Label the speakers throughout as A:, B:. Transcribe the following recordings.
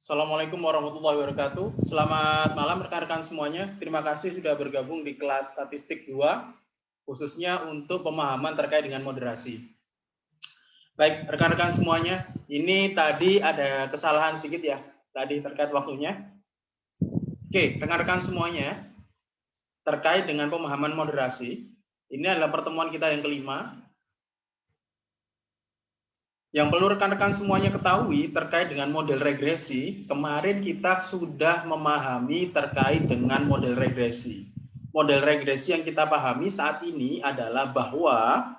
A: Assalamualaikum warahmatullahi wabarakatuh. Selamat malam rekan-rekan semuanya. Terima kasih sudah bergabung di kelas statistik 2, khususnya untuk pemahaman terkait dengan moderasi. Baik, rekan-rekan semuanya, ini tadi ada kesalahan sedikit ya, tadi terkait waktunya. Oke, rekan-rekan semuanya, terkait dengan pemahaman moderasi, ini adalah pertemuan kita yang kelima. Yang perlu rekan-rekan semuanya ketahui terkait dengan model regresi, kemarin kita sudah memahami terkait dengan model regresi. Model regresi yang kita pahami saat ini adalah bahwa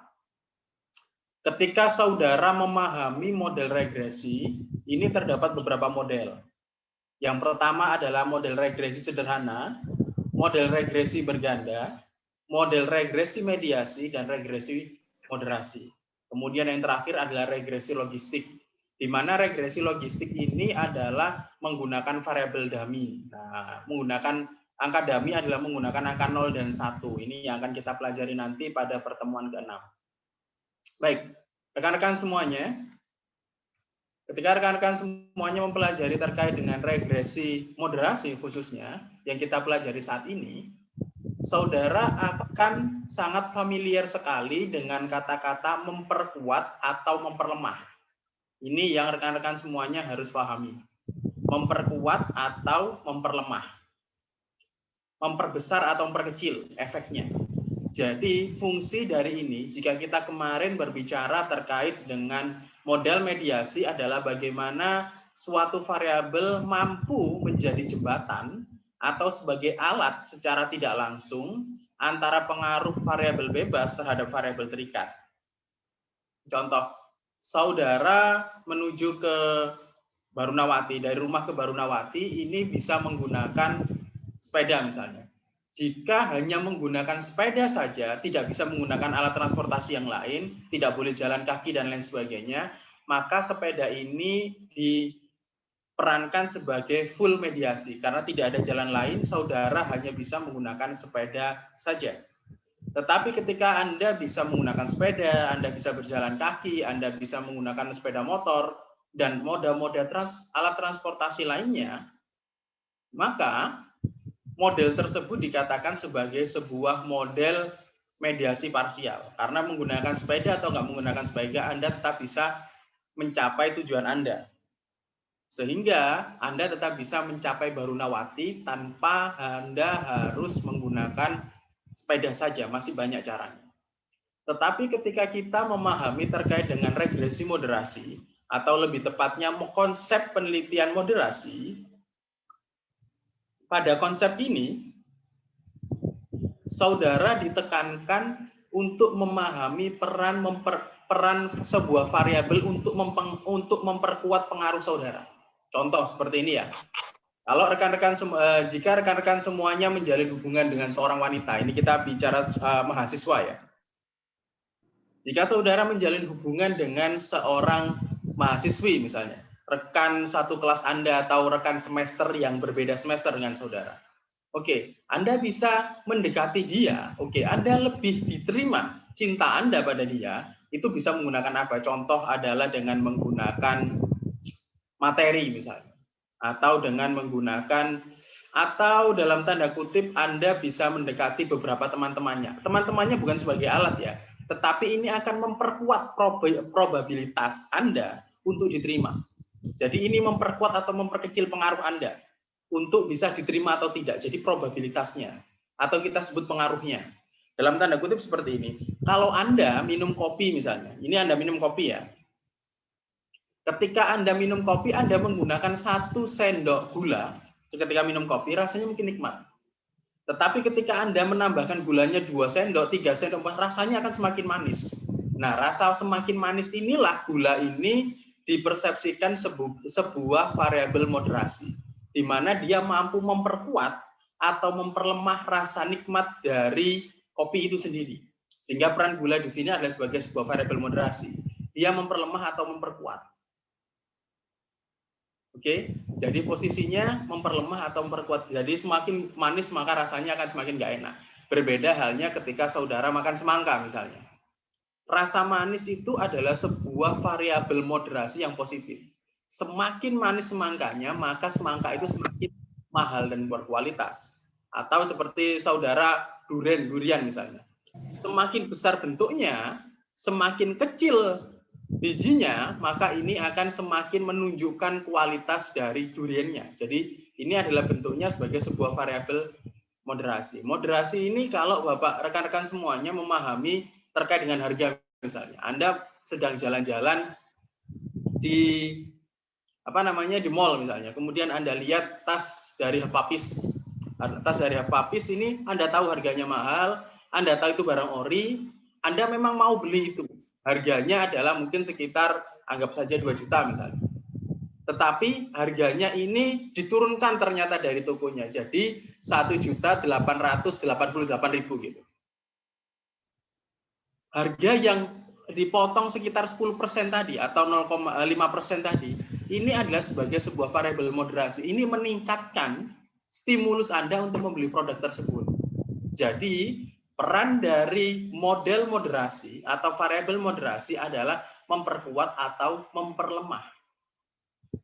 A: ketika saudara memahami model regresi, ini terdapat beberapa model. Yang pertama adalah model regresi sederhana, model regresi berganda, model regresi mediasi, dan regresi moderasi. Kemudian yang terakhir adalah regresi logistik, di mana regresi logistik ini adalah menggunakan variabel dummy. Nah, menggunakan angka dummy adalah menggunakan angka 0 dan 1. Ini yang akan kita pelajari nanti pada pertemuan ke-6. Baik, rekan-rekan semuanya, ketika rekan-rekan semuanya mempelajari terkait dengan regresi moderasi khususnya yang kita pelajari saat ini, saudara akan sangat familiar sekali dengan kata-kata memperkuat atau memperlemah. Ini yang rekan-rekan semuanya harus pahami. Memperkuat atau memperlemah. Memperbesar atau memperkecil efeknya. Jadi fungsi dari ini, jika kita kemarin berbicara terkait dengan model mediasi adalah bagaimana suatu variabel mampu menjadi jembatan atau sebagai alat secara tidak langsung antara pengaruh variabel bebas terhadap variabel terikat. Contoh, saudara menuju ke Barunawati, dari rumah ke Barunawati ini bisa menggunakan sepeda misalnya. Jika hanya menggunakan sepeda saja, tidak bisa menggunakan alat transportasi yang lain, tidak boleh jalan kaki dan lain sebagainya, maka sepeda ini diperankan sebagai full mediasi. Karena tidak ada jalan lain, saudara hanya bisa menggunakan sepeda saja. Tetapi ketika Anda bisa menggunakan sepeda, Anda bisa berjalan kaki, Anda bisa menggunakan sepeda motor, dan moda-moda alat transportasi lainnya, maka model tersebut dikatakan sebagai sebuah model mediasi parsial. Karena menggunakan sepeda atau nggak menggunakan sepeda, Anda tetap bisa mencapai tujuan Anda. Sehingga Anda tetap bisa mencapai Barunawati tanpa Anda harus menggunakan sepeda saja, masih banyak caranya. Tetapi ketika kita memahami terkait dengan regresi moderasi, atau lebih tepatnya konsep penelitian moderasi, pada konsep ini, saudara ditekankan untuk memahami peran sebuah variabel untuk memperkuat pengaruh saudara. Contoh seperti ini ya. Kalau jika rekan-rekan semuanya menjalin hubungan dengan seorang wanita, ini kita bicara mahasiswa ya. Jika saudara menjalin hubungan dengan seorang mahasiswi misalnya, rekan satu kelas Anda atau rekan semester yang berbeda semester dengan saudara. Oke, Anda bisa mendekati dia. Oke, Anda lebih diterima cinta Anda pada dia, itu bisa menggunakan apa? Contoh adalah dengan menggunakan materi misalnya. Atau dengan menggunakan, atau dalam tanda kutip Anda bisa mendekati beberapa teman-temannya. Teman-temannya bukan sebagai alat ya, tetapi ini akan memperkuat probabilitas Anda untuk diterima. Jadi ini memperkuat atau memperkecil pengaruh Anda untuk bisa diterima atau tidak. Jadi probabilitasnya, atau kita sebut pengaruhnya. Dalam tanda kutip seperti ini. Kalau Anda minum kopi misalnya, ini Anda minum kopi ya. Ketika Anda minum kopi, Anda menggunakan 1 sendok gula. Ketika minum kopi, rasanya mungkin nikmat. Tetapi ketika Anda menambahkan gulanya 2 sendok, 3 sendok, rasanya akan semakin manis. Nah, rasa semakin manis inilah gula ini dipersepsikan sebuah variabel moderasi, di mana dia mampu memperkuat atau memperlemah rasa nikmat dari kopi itu sendiri. Sehingga peran gula di sini adalah sebagai sebuah variabel moderasi. Dia memperlemah atau memperkuat. Oke, jadi posisinya memperlemah atau memperkuat. Jadi semakin manis maka rasanya akan semakin nggak enak. Berbeda halnya ketika saudara makan semangka misalnya. Rasa manis itu adalah sebuah variabel moderasi yang positif. Semakin manis semangkanya, maka semangka itu semakin mahal dan berkualitas. Atau seperti saudara durian misalnya. Semakin besar bentuknya, semakin kecil bijinya, maka ini akan semakin menunjukkan kualitas dari duriannya. Jadi ini adalah bentuknya sebagai sebuah variabel moderasi. Moderasi ini kalau Bapak rekan-rekan semuanya memahami terkait dengan harga misalnya. Anda sedang jalan-jalan di di mall misalnya. Kemudian Anda lihat tas dari Papis. Tas dari Papis ini Anda tahu harganya mahal, Anda tahu itu barang ori, Anda memang mau beli itu. Harganya adalah mungkin sekitar anggap saja 2 juta misalnya. Tetapi harganya ini diturunkan ternyata dari tokonya. Jadi 1.888.000 gitu. Harga yang dipotong sekitar 10% tadi atau 0,5% tadi, ini adalah sebagai sebuah variabel moderasi. Ini meningkatkan stimulus Anda untuk membeli produk tersebut. Jadi, peran dari model moderasi atau variabel moderasi adalah memperkuat atau memperlemah.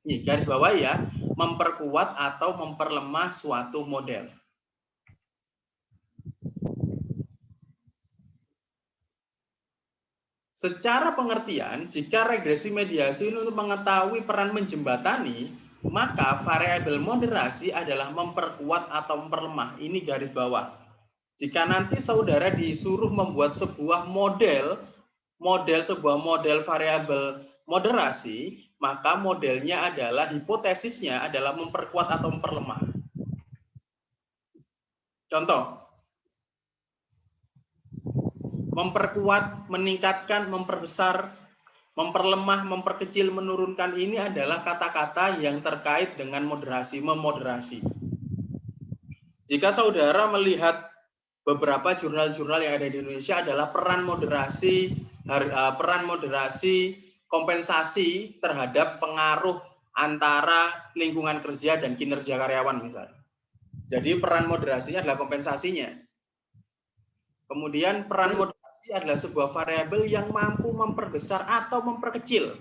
A: Nih, garis bawah ya, memperkuat atau memperlemah suatu model. Secara pengertian, jika regresi mediasi ini untuk mengetahui peran menjembatani, maka variabel moderasi adalah memperkuat atau memperlemah. Ini garis bawah. Jika nanti saudara disuruh membuat sebuah model variabel moderasi, maka modelnya adalah hipotesisnya adalah memperkuat atau memperlemah. Contoh, memperkuat, meningkatkan, memperbesar, memperlemah, memperkecil, menurunkan, ini adalah kata-kata yang terkait dengan moderasi, memoderasi. Jika saudara melihat beberapa jurnal-jurnal yang ada di Indonesia adalah peran moderasi kompensasi terhadap pengaruh antara lingkungan kerja dan kinerja karyawan misalnya. Jadi peran moderasinya adalah kompensasinya. Kemudian peran moderasi adalah sebuah variabel yang mampu memperbesar atau memperkecil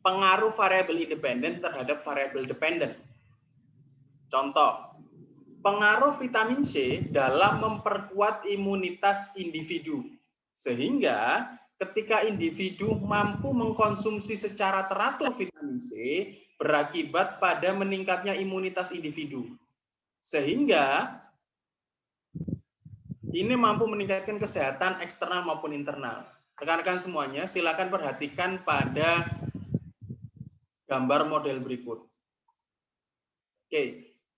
A: pengaruh variabel independen terhadap variabel dependen. Contoh, pengaruh vitamin C dalam memperkuat imunitas individu. Sehingga ketika individu mampu mengkonsumsi secara teratur vitamin C, berakibat pada meningkatnya imunitas individu. Sehingga ini mampu meningkatkan kesehatan eksternal maupun internal. Rekan-rekan semuanya, silakan perhatikan pada gambar model berikut. Oke,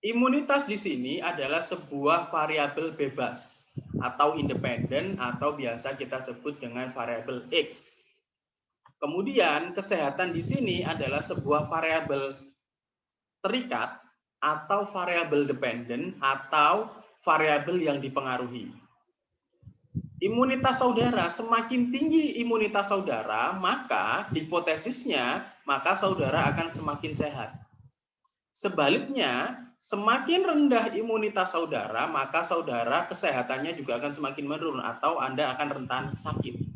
A: imunitas di sini adalah sebuah variabel bebas atau independen atau biasa kita sebut dengan variabel X. Kemudian kesehatan di sini adalah sebuah variabel terikat atau variabel dependen atau variabel yang dipengaruhi. Imunitas saudara, semakin tinggi imunitas saudara, maka hipotesisnya, maka saudara akan semakin sehat. Sebaliknya, semakin rendah imunitas saudara, maka saudara kesehatannya juga akan semakin menurun atau Anda akan rentan sakit.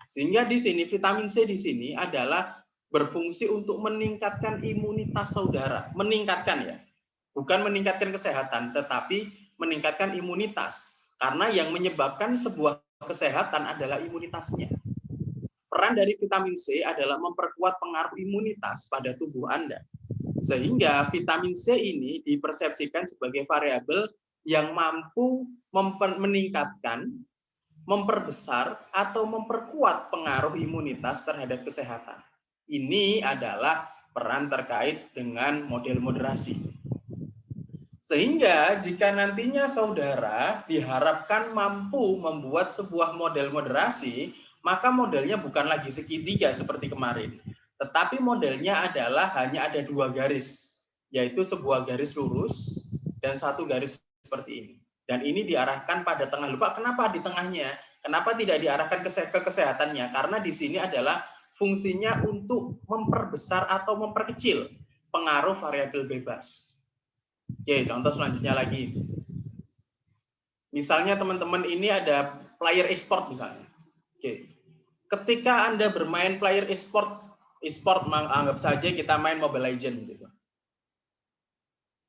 A: Sehingga di sini vitamin C di sini adalah berfungsi untuk meningkatkan imunitas saudara, meningkatkan ya. Bukan meningkatkan kesehatan, tetapi meningkatkan imunitas. Karena yang menyebabkan sebuah kesehatan adalah imunitasnya. Peran dari vitamin C adalah memperkuat pengaruh imunitas pada tubuh Anda. Sehingga vitamin C ini dipersepsikan sebagai variabel yang mampu meningkatkan, memperbesar, atau memperkuat pengaruh imunitas terhadap kesehatan. Ini adalah peran terkait dengan model moderasi. Sehingga jika nantinya saudara diharapkan mampu membuat sebuah model moderasi, maka modelnya bukan lagi segitiga seperti kemarin. Tetapi modelnya adalah hanya ada 2 garis, yaitu sebuah garis lurus dan 1 garis seperti ini. Dan ini diarahkan pada tengah. Lupa kenapa di tengahnya? Kenapa tidak diarahkan ke kesehatannya? Karena di sini adalah fungsinya untuk memperbesar atau memperkecil pengaruh variabel bebas. Oke, contoh selanjutnya lagi. Misalnya teman-teman ini ada player e-sport misalnya. Oke. Ketika Anda bermain player e-sport e-sport, anggap saja kita main Mobile Legends gitu.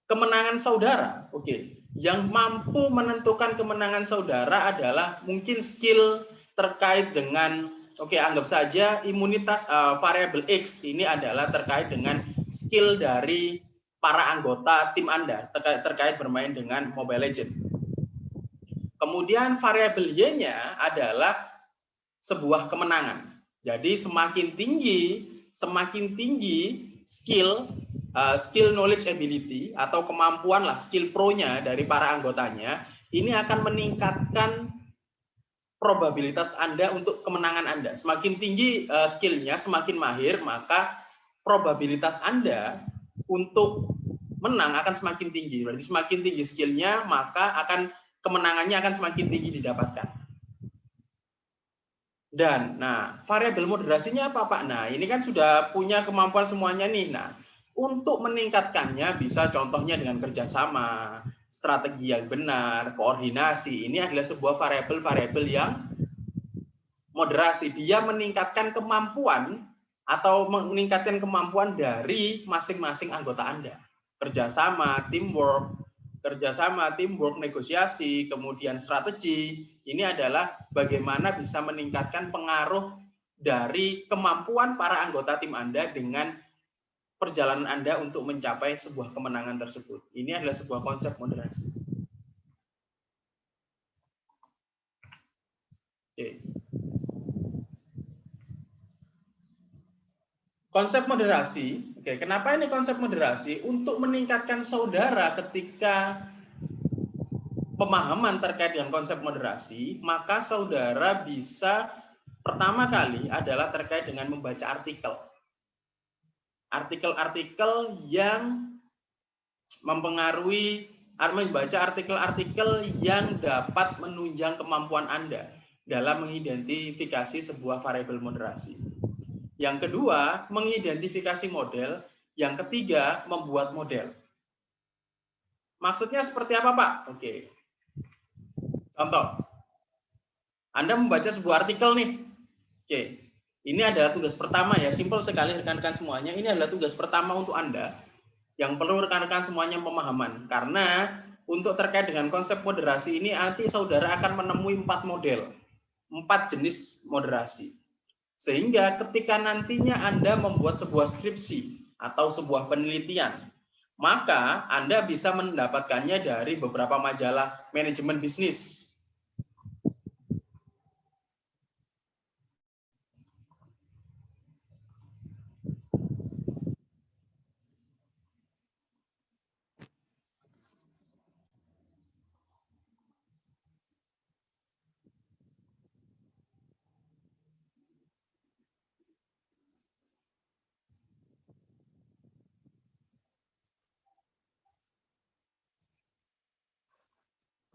A: Kemenangan saudara, oke. Yang mampu menentukan kemenangan saudara adalah mungkin skill terkait dengan, oke, anggap saja imunitas variabel X ini adalah terkait dengan skill dari para anggota tim Anda terkait bermain dengan Mobile Legends. Kemudian variabel Y-nya adalah sebuah kemenangan. Jadi semakin tinggi skill knowledge ability atau kemampuan lah skill pro-nya dari para anggotanya, ini akan meningkatkan probabilitas Anda untuk kemenangan Anda. Semakin tinggi skill-nya, semakin mahir, maka probabilitas Anda untuk menang akan semakin tinggi. Berarti semakin tinggi skill-nya, maka kemenangannya akan semakin tinggi didapatkan. Dan, nah, variabel moderasinya apa, Pak? Nah, ini kan sudah punya kemampuan semuanya nih. Nah, untuk meningkatkannya bisa contohnya dengan kerjasama, strategi yang benar, koordinasi. Ini adalah sebuah variabel-variabel yang moderasi. Dia meningkatkan kemampuan atau meningkatkan kemampuan dari masing-masing anggota Anda. Kerjasama, teamwork, negosiasi, kemudian strategi. Ini adalah bagaimana bisa meningkatkan pengaruh dari kemampuan para anggota tim Anda dengan perjalanan Anda untuk mencapai sebuah kemenangan tersebut. Ini adalah sebuah konsep moderasi. Oke. Konsep moderasi, oke, kenapa ini konsep moderasi? Untuk meningkatkan saudara ketika pemahaman terkait dengan konsep moderasi, maka saudara bisa pertama kali adalah terkait dengan membaca artikel. Artikel-artikel yang mempengaruhi, membaca artikel-artikel yang dapat menunjang kemampuan Anda dalam mengidentifikasi sebuah variabel moderasi. Yang kedua, mengidentifikasi model. Yang ketiga, membuat model. Maksudnya seperti apa, Pak? Oke. Contoh. Anda membaca sebuah artikel nih. Oke. Ini adalah tugas pertama ya. Simpel sekali rekan-rekan semuanya. Ini adalah tugas pertama untuk Anda. Yang perlu rekan-rekan semuanya pemahaman. Karena untuk terkait dengan konsep moderasi ini, nanti saudara akan menemui 4 model. 4 jenis moderasi. Sehingga ketika nantinya Anda membuat sebuah skripsi atau sebuah penelitian, maka Anda bisa mendapatkannya dari beberapa majalah manajemen bisnis.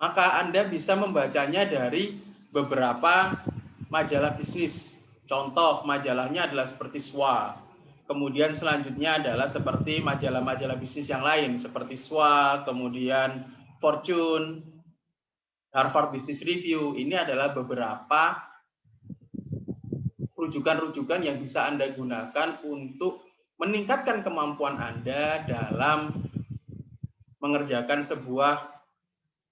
A: Maka Anda bisa membacanya dari beberapa majalah bisnis. Contoh majalahnya adalah seperti SWA. Kemudian selanjutnya adalah seperti majalah-majalah bisnis yang lain seperti SWA, kemudian Fortune, Harvard Business Review. Ini adalah beberapa rujukan-rujukan yang bisa Anda gunakan untuk meningkatkan kemampuan Anda dalam mengerjakan sebuah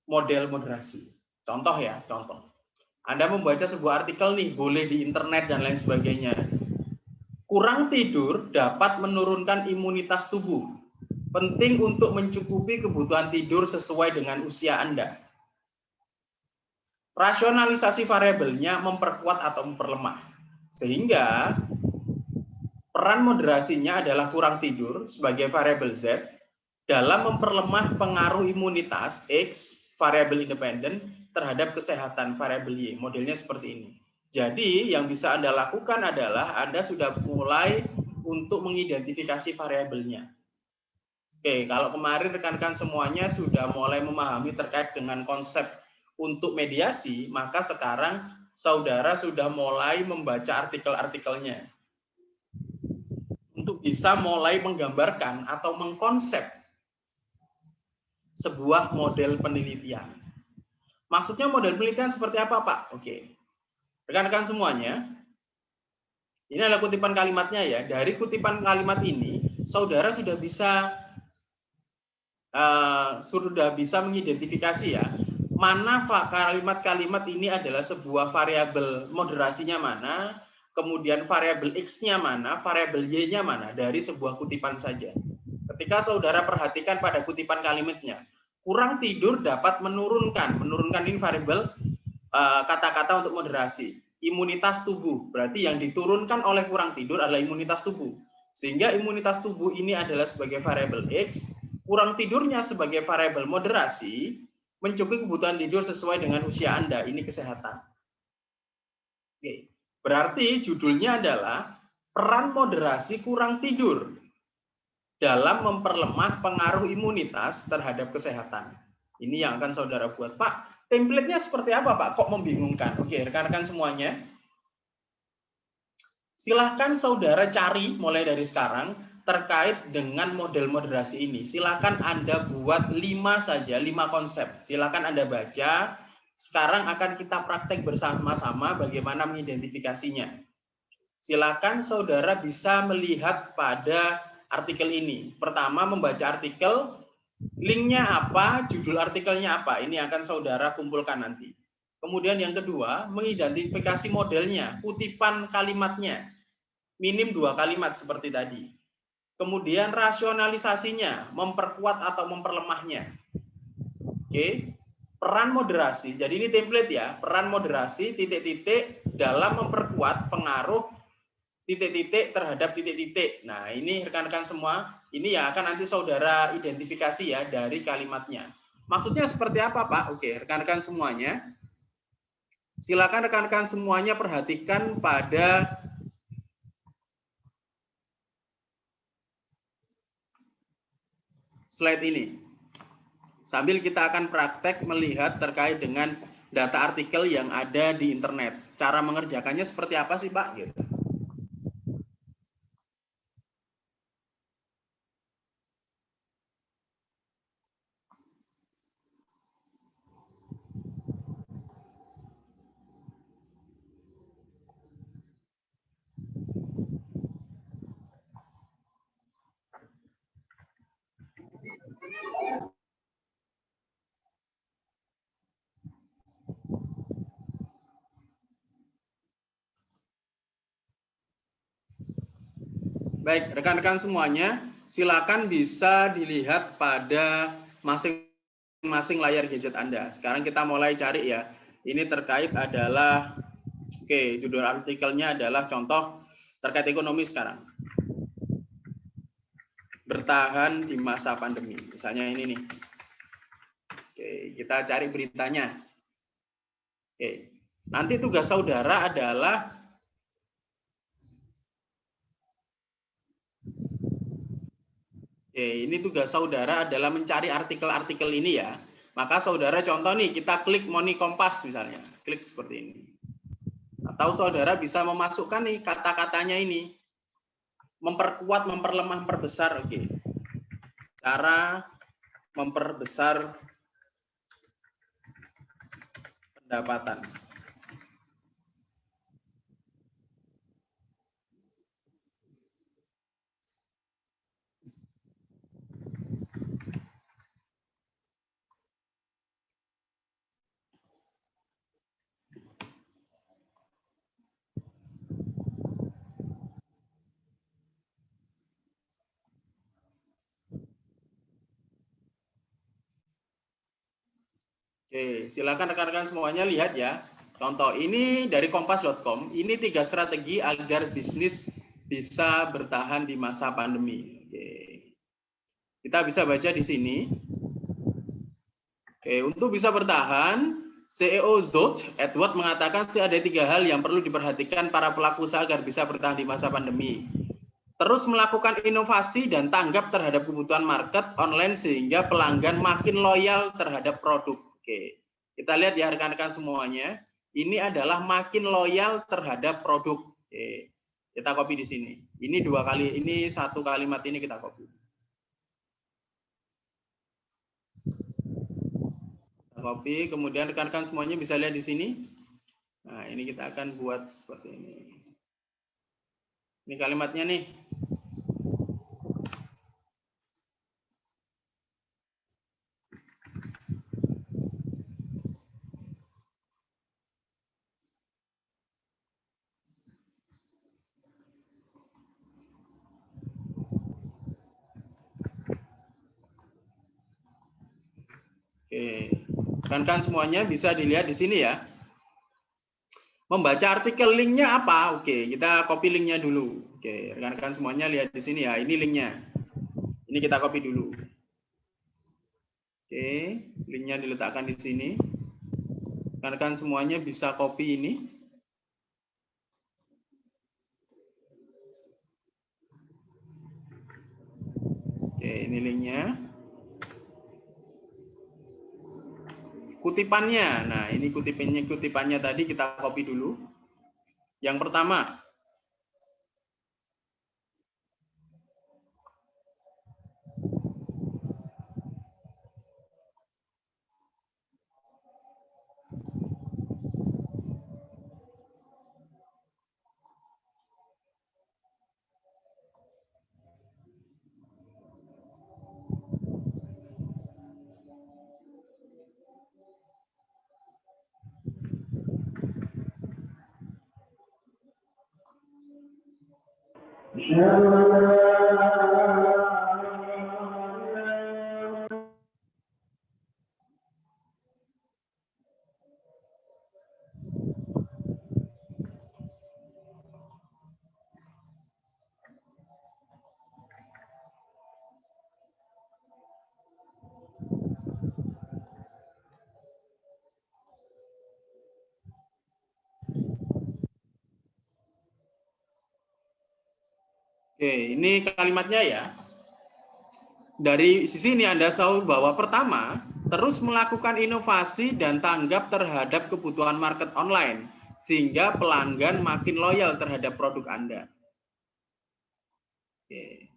A: model moderasi. Contoh ya, contoh. Anda membaca sebuah artikel nih, boleh di internet dan lain sebagainya. Kurang tidur dapat menurunkan imunitas tubuh. Penting untuk mencukupi kebutuhan tidur sesuai dengan usia Anda. Rasionalisasi variabelnya memperkuat atau memperlemah. Sehingga peran moderasinya adalah kurang tidur sebagai variabel Z dalam memperlemah pengaruh imunitas X, variabel independen, terhadap kesehatan variabel Y. Modelnya seperti ini. Jadi yang bisa Anda lakukan adalah Anda sudah mulai untuk mengidentifikasi variabelnya. Oke, kalau kemarin rekan-rekan semuanya sudah mulai memahami terkait dengan konsep untuk mediasi, maka sekarang saudara sudah mulai membaca artikel-artikelnya untuk bisa mulai menggambarkan atau mengkonsep sebuah model penelitian. Maksudnya model penelitian seperti apa, Pak? Oke. Rekan-rekan semuanya, Ini adalah kutipan kalimatnya ya. Dari kutipan kalimat ini, saudara sudah bisa mengidentifikasi ya, mana kalimat-kalimat ini adalah sebuah variabel moderasinya mana, kemudian variabel X-nya mana, variabel Y-nya mana dari sebuah kutipan saja. Ketika saudara perhatikan pada kutipan kalimatnya, kurang tidur dapat menurunkan ini variabel kata-kata untuk moderasi. Imunitas tubuh, berarti yang diturunkan oleh kurang tidur adalah imunitas tubuh. Sehingga imunitas tubuh ini adalah sebagai variabel X, kurang tidurnya sebagai variabel moderasi, mencukupi kebutuhan tidur sesuai dengan usia Anda. Ini kesehatan. Oke. Berarti judulnya adalah peran moderasi kurang tidur dalam memperlemah pengaruh imunitas terhadap kesehatan. Ini yang akan saudara buat. Pak, template-nya seperti apa, Pak? Kok membingungkan? Oke, rekan-rekan semuanya. Silahkan saudara cari mulai dari sekarang terkait dengan model moderasi ini. Silahkan Anda buat 5 saja, 5 konsep. Silahkan Anda baca. Sekarang akan kita praktek bersama-sama bagaimana mengidentifikasinya. Silahkan saudara bisa melihat pada artikel ini. Pertama, membaca artikel, linknya apa, judul artikelnya apa. Ini akan saudara kumpulkan nanti. Kemudian yang kedua, mengidentifikasi modelnya, kutipan kalimatnya. Minim 2 kalimat seperti tadi. Kemudian rasionalisasinya, memperkuat atau memperlemahnya. Oke. Peran moderasi, jadi ini template ya, peran moderasi titik-titik dalam memperkuat pengaruh titik-titik terhadap titik-titik. Nah, ini rekan-rekan semua, ini yang akan nanti saudara identifikasi ya dari kalimatnya. Maksudnya seperti apa, Pak? Oke, rekan-rekan semuanya. Silakan rekan-rekan semuanya perhatikan pada slide ini. Sambil kita akan praktek melihat terkait dengan data artikel yang ada di internet. Cara mengerjakannya seperti apa sih, Pak? Gitu. Baik, rekan-rekan semuanya, silakan bisa dilihat pada masing-masing layar gadget Anda. Sekarang kita mulai cari ya. Ini terkait adalah, oke, judul artikelnya adalah contoh terkait ekonomi sekarang. Bertahan di masa pandemi. Misalnya ini nih. Oke, kita cari beritanya. Oke, nanti tugas saudara adalah ini tugas saudara adalah mencari artikel-artikel ini ya. Maka saudara contoh nih, kita klik Moni Kompas misalnya. Klik seperti ini. Atau saudara bisa memasukkan nih kata-katanya ini. Memperkuat, memperlemah, memperbesar. Oke. Cara memperbesar pendapatan. Oke, silakan rekan-rekan semuanya lihat ya. Contoh ini dari kompas.com, ini 3 strategi agar bisnis bisa bertahan di masa pandemi. Oke. Kita bisa baca di sini. Oke, untuk bisa bertahan, CEO Zoth Edward mengatakan ada 3 hal yang perlu diperhatikan para pelaku usaha agar bisa bertahan di masa pandemi. Terus melakukan inovasi dan tanggap terhadap kebutuhan market online sehingga pelanggan makin loyal terhadap produk. Oke, kita lihat ya rekan-rekan semuanya. Ini adalah makin loyal terhadap produk. Oke, kita copy di sini. Ini 2 kali, ini 1 kalimat ini kita copy. Copy, kemudian rekan-rekan semuanya bisa lihat di sini. Nah, ini kita akan buat seperti ini. Ini kalimatnya nih. Oke, rekan-rekan semuanya bisa dilihat di sini ya. Membaca artikel linknya apa? Oke, kita copy linknya dulu. Oke, rekan-rekan semuanya lihat di sini ya. Ini linknya. Ini kita copy dulu. Oke, linknya diletakkan di sini. Rekan-rekan semuanya bisa copy ini. Oke, ini linknya. Kutipannya, nah ini kutipannya tadi kita copy dulu. Yang pertama, oke, ini kalimatnya ya. Dari sisi ini Anda tahu bahwa pertama, terus melakukan inovasi dan tanggap terhadap kebutuhan market online, sehingga pelanggan makin loyal terhadap produk Anda. Oke.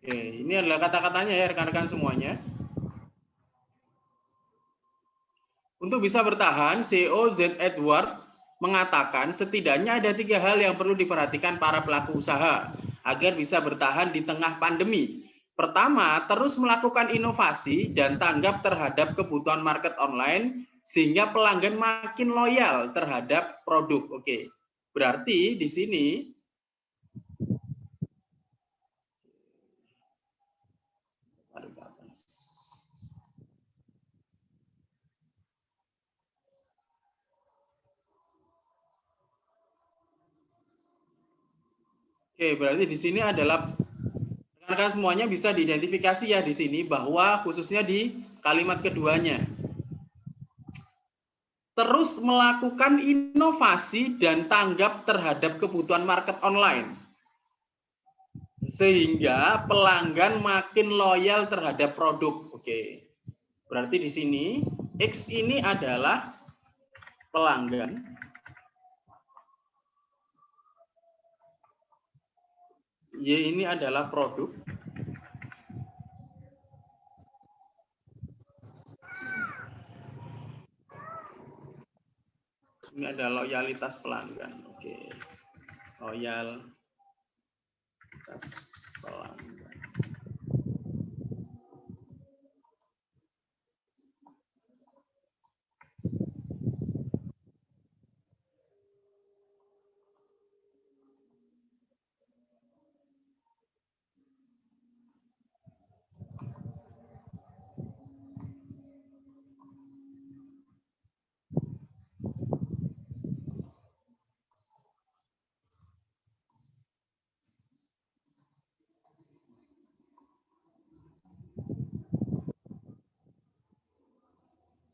A: Oke, ini adalah kata-katanya ya rekan-rekan semuanya. Untuk bisa bertahan, CEO Z. Edward mengatakan setidaknya ada 3 hal yang perlu diperhatikan para pelaku usaha agar bisa bertahan di tengah pandemi. Pertama, terus melakukan inovasi dan tanggap terhadap kebutuhan market online sehingga pelanggan makin loyal terhadap produk. Oke, berarti di sini Oke, berarti di sini adalah rekan-rekan semuanya bisa diidentifikasi ya di sini bahwa khususnya di kalimat keduanya. Terus melakukan inovasi dan tanggap terhadap kebutuhan market online. Sehingga pelanggan makin loyal terhadap produk. Oke. Berarti di sini X ini adalah pelanggan. Y ini adalah produk. Ini adalah loyalitas pelanggan. Oke. Loyalitas pelanggan.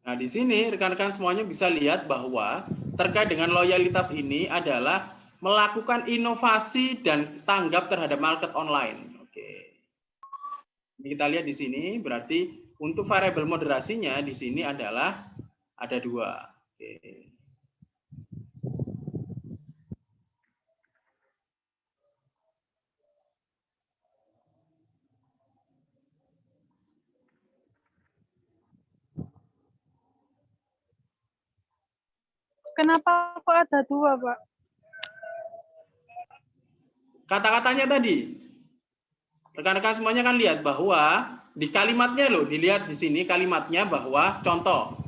A: Nah, di sini rekan-rekan semuanya bisa lihat bahwa terkait dengan loyalitas ini adalah melakukan inovasi dan tanggap terhadap market online. Oke. Ini kita lihat di sini, berarti untuk variabel moderasinya di sini adalah ada 2. Oke.
B: Kenapa kok ada 2, Pak?
A: Kata-katanya tadi, rekan-rekan semuanya kan lihat bahwa di kalimatnya loh, dilihat di sini kalimatnya bahwa contoh,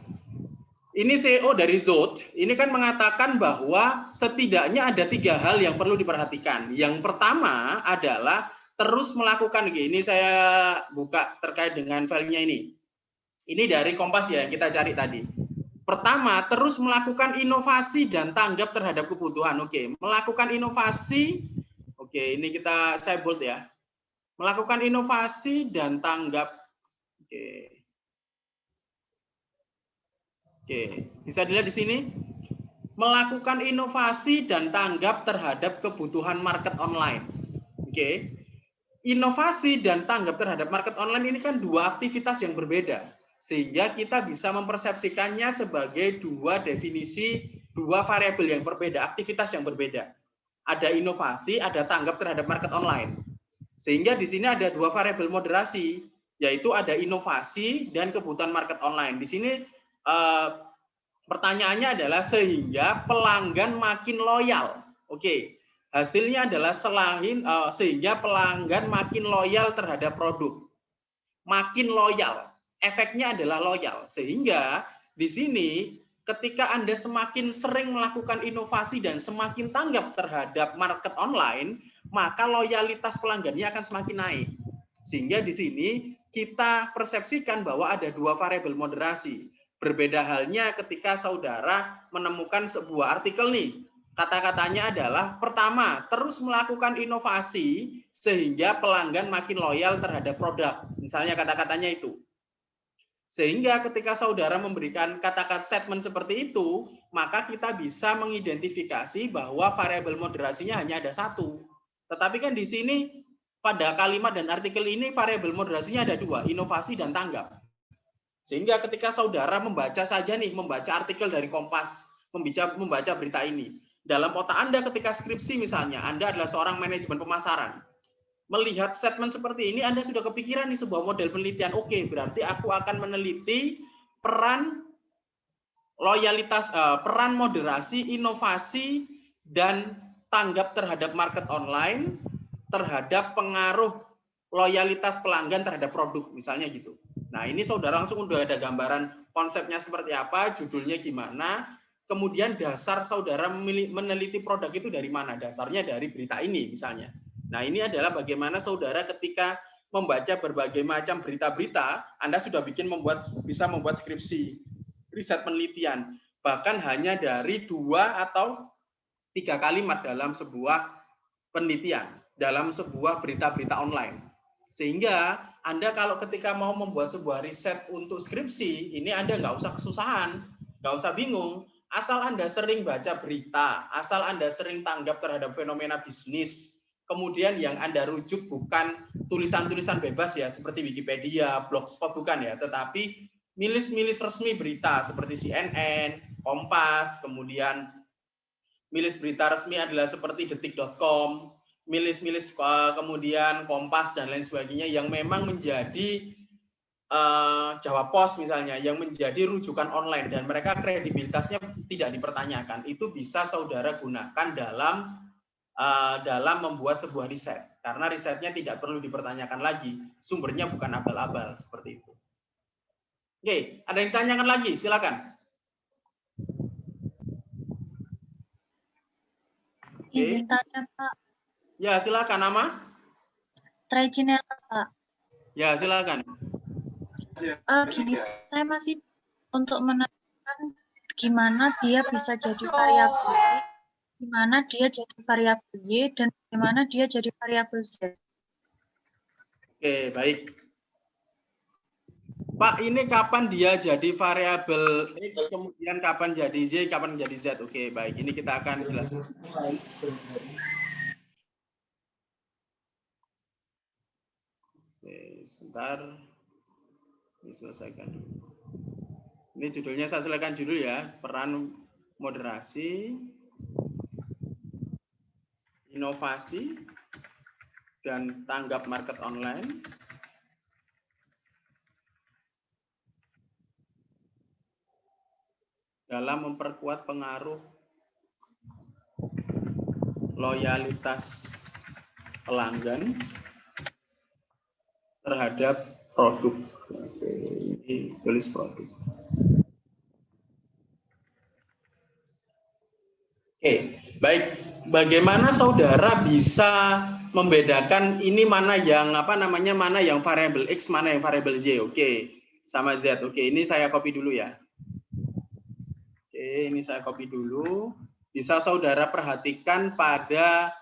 A: ini CEO dari Zot, ini kan mengatakan bahwa setidaknya ada 3 hal yang perlu diperhatikan. Yang pertama adalah terus melakukan, ini saya buka terkait dengan filenya ini. Ini dari Kompas ya, yang kita cari tadi. Pertama, terus melakukan inovasi dan tanggap terhadap kebutuhan. Oke, melakukan inovasi. Oke, ini saya bold ya. Melakukan inovasi dan tanggap. Oke. Oke, bisa dilihat di sini. Melakukan inovasi dan tanggap terhadap kebutuhan market online. Oke. Inovasi dan tanggap terhadap market online ini kan 2 aktivitas yang berbeda. Sehingga kita bisa mempersepsikannya sebagai 2 definisi, 2 variabel yang berbeda, aktivitas yang berbeda. Ada inovasi, ada tanggap terhadap market online. Sehingga di sini ada 2 variabel moderasi, yaitu ada inovasi dan kebutuhan market online. Di sini pertanyaannya adalah sehingga pelanggan makin loyal. Oke, hasilnya adalah sehingga pelanggan makin loyal terhadap produk. Makin loyal, efeknya adalah loyal. Sehingga di sini ketika Anda semakin sering melakukan inovasi dan semakin tanggap terhadap market online, maka loyalitas pelanggannya akan semakin naik. Sehingga di sini kita persepsikan bahwa ada 2 variabel moderasi. Berbeda halnya ketika saudara menemukan sebuah artikel nih. Kata-katanya adalah pertama, terus melakukan inovasi sehingga pelanggan makin loyal terhadap produk. Misalnya kata-katanya itu. Sehingga ketika saudara memberikan kata-kata statement seperti itu, maka kita bisa mengidentifikasi bahwa variabel moderasinya hanya ada 1. Tetapi kan di sini pada kalimat dan artikel ini variabel moderasinya ada 2, inovasi dan tanggap. Sehingga ketika saudara membaca saja nih, membaca artikel dari Kompas, membaca berita ini, dalam otak Anda ketika skripsi misalnya, Anda adalah seorang manajemen pemasaran. Melihat statement seperti ini, Anda sudah kepikiran nih sebuah model penelitian. Oke, berarti aku akan meneliti peran loyalitas, peran moderasi, inovasi, dan tanggap terhadap market online, terhadap pengaruh loyalitas pelanggan terhadap produk, misalnya gitu. Nah, ini saudara langsung udah ada gambaran konsepnya seperti apa, judulnya gimana, kemudian dasar saudara meneliti produk itu dari mana? Dasarnya dari berita ini misalnya. Nah, ini adalah bagaimana saudara ketika membaca berbagai macam berita-berita, Anda sudah bisa membuat skripsi, riset penelitian, bahkan hanya dari 2 atau 3 kalimat dalam sebuah penelitian, dalam sebuah berita-berita online. Sehingga Anda kalau ketika mau membuat sebuah riset untuk skripsi, ini Anda nggak usah kesusahan, nggak usah bingung. Asal Anda sering baca berita, asal Anda sering tanggap terhadap fenomena bisnis, kemudian yang Anda rujuk bukan tulisan-tulisan bebas ya, seperti Wikipedia, Blogspot, bukan ya, tetapi milis-milis resmi berita seperti CNN, Kompas, kemudian milis berita resmi adalah seperti detik.com, milis-milis kemudian Kompas dan lain sebagainya yang memang menjadi Jawa Pos misalnya yang menjadi rujukan online dan mereka kredibilitasnya tidak dipertanyakan, itu bisa saudara gunakan dalam membuat sebuah riset karena risetnya tidak perlu dipertanyakan lagi, sumbernya bukan abal-abal seperti itu. Oke, ada yang ditanyakan lagi, silakan.
C: Izin tanya, Pak.
A: Ya, silakan. Nama?
C: Trajinella, Pak.
A: Ya, silakan.
C: Gini, saya masih untuk menentukan gimana dia bisa jadi variabel X, gimana dia jadi variabel Y, dan gimana dia jadi variabel Z.
A: Oke, baik. Pak, ini kapan dia jadi variabel X, kemudian kapan jadi Y, kapan jadi Z? Oke, baik. Ini kita akan jelaskan. Oke, sebentar. Ini selesaikan dulu. Ini judulnya saya selesaikan judul ya. Peran moderasi, inovasi, dan tanggap market online. Dalam memperkuat pengaruh loyalitas pelanggan terhadap produk. Ini tulis produk. Oke, baik. Bagaimana saudara bisa membedakan ini mana yang mana yang variabel X, mana yang variabel Y? Oke, sama Z. Oke, ini saya copy dulu ya. Oke, ini saya copy dulu. Bisa saudara perhatikan pada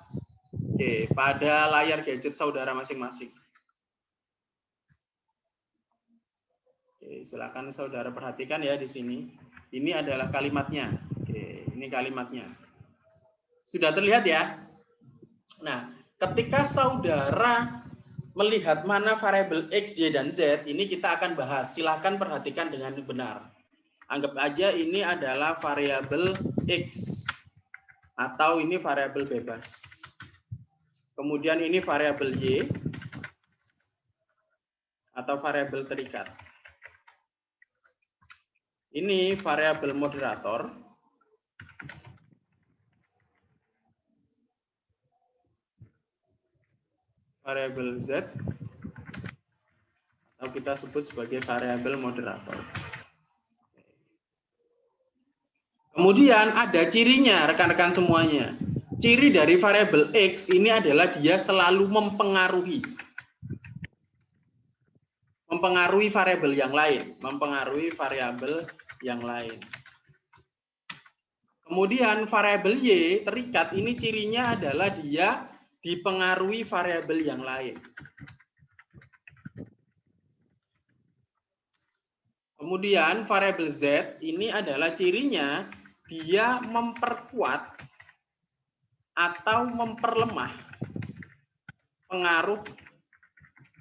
A: pada layar gadget saudara masing-masing. Oke, silakan saudara perhatikan ya di sini. Ini adalah kalimatnya. Oke, ini kalimatnya. Sudah terlihat ya? Nah, ketika saudara melihat mana variabel X, Y, dan Z, ini kita akan bahas. Silakan perhatikan dengan benar. Anggap aja ini adalah variabel X atau ini variabel bebas. Kemudian ini variabel Y atau variabel terikat. Ini variabel moderator. Variabel Z atau kita sebut sebagai variabel moderator. Kemudian ada cirinya, rekan-rekan semuanya. Ciri dari variabel X ini adalah dia selalu mempengaruhi variabel yang lain, Kemudian variabel Y terikat ini cirinya adalah dia dipengaruhi variabel yang lain. Kemudian variabel Z ini adalah cirinya dia memperkuat atau memperlemah pengaruh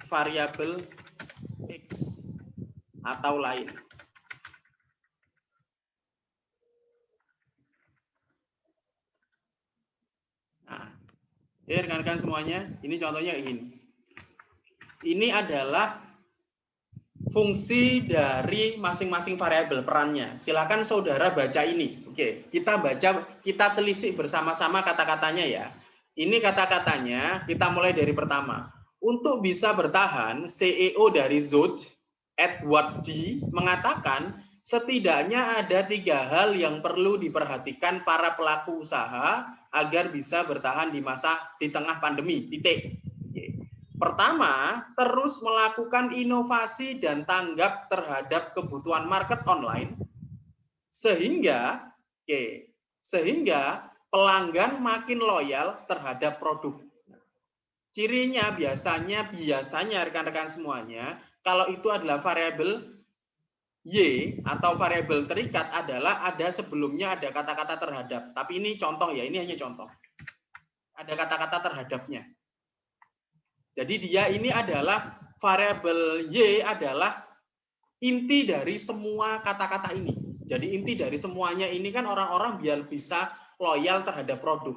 A: variabel X atau lain. Nah, rekan-rekan semuanya, ini contohnya ini. Ini adalah fungsi dari masing-masing variabel perannya. Silakan saudara baca ini. Oke, kita baca, kita telisik bersama-sama kata-katanya ya. Ini kata-katanya, kita mulai dari pertama. Untuk bisa bertahan, CEO dari Zodge, Edward D. mengatakan setidaknya ada 3 hal yang perlu diperhatikan para pelaku usaha agar bisa bertahan di tengah pandemi. Titik. Pertama, terus melakukan inovasi dan tanggap terhadap kebutuhan market online sehingga pelanggan makin loyal terhadap produk. Cirinya biasanya rekan-rekan semuanya, kalau itu adalah variabel Y atau variabel terikat adalah ada sebelumnya ada kata-kata terhadap. Tapi ini contoh ya, ini hanya contoh. Ada kata-kata terhadapnya. Jadi dia ini adalah variabel Y adalah inti dari semua kata-kata ini. Jadi inti dari semuanya ini kan orang-orang biar bisa loyal terhadap produk.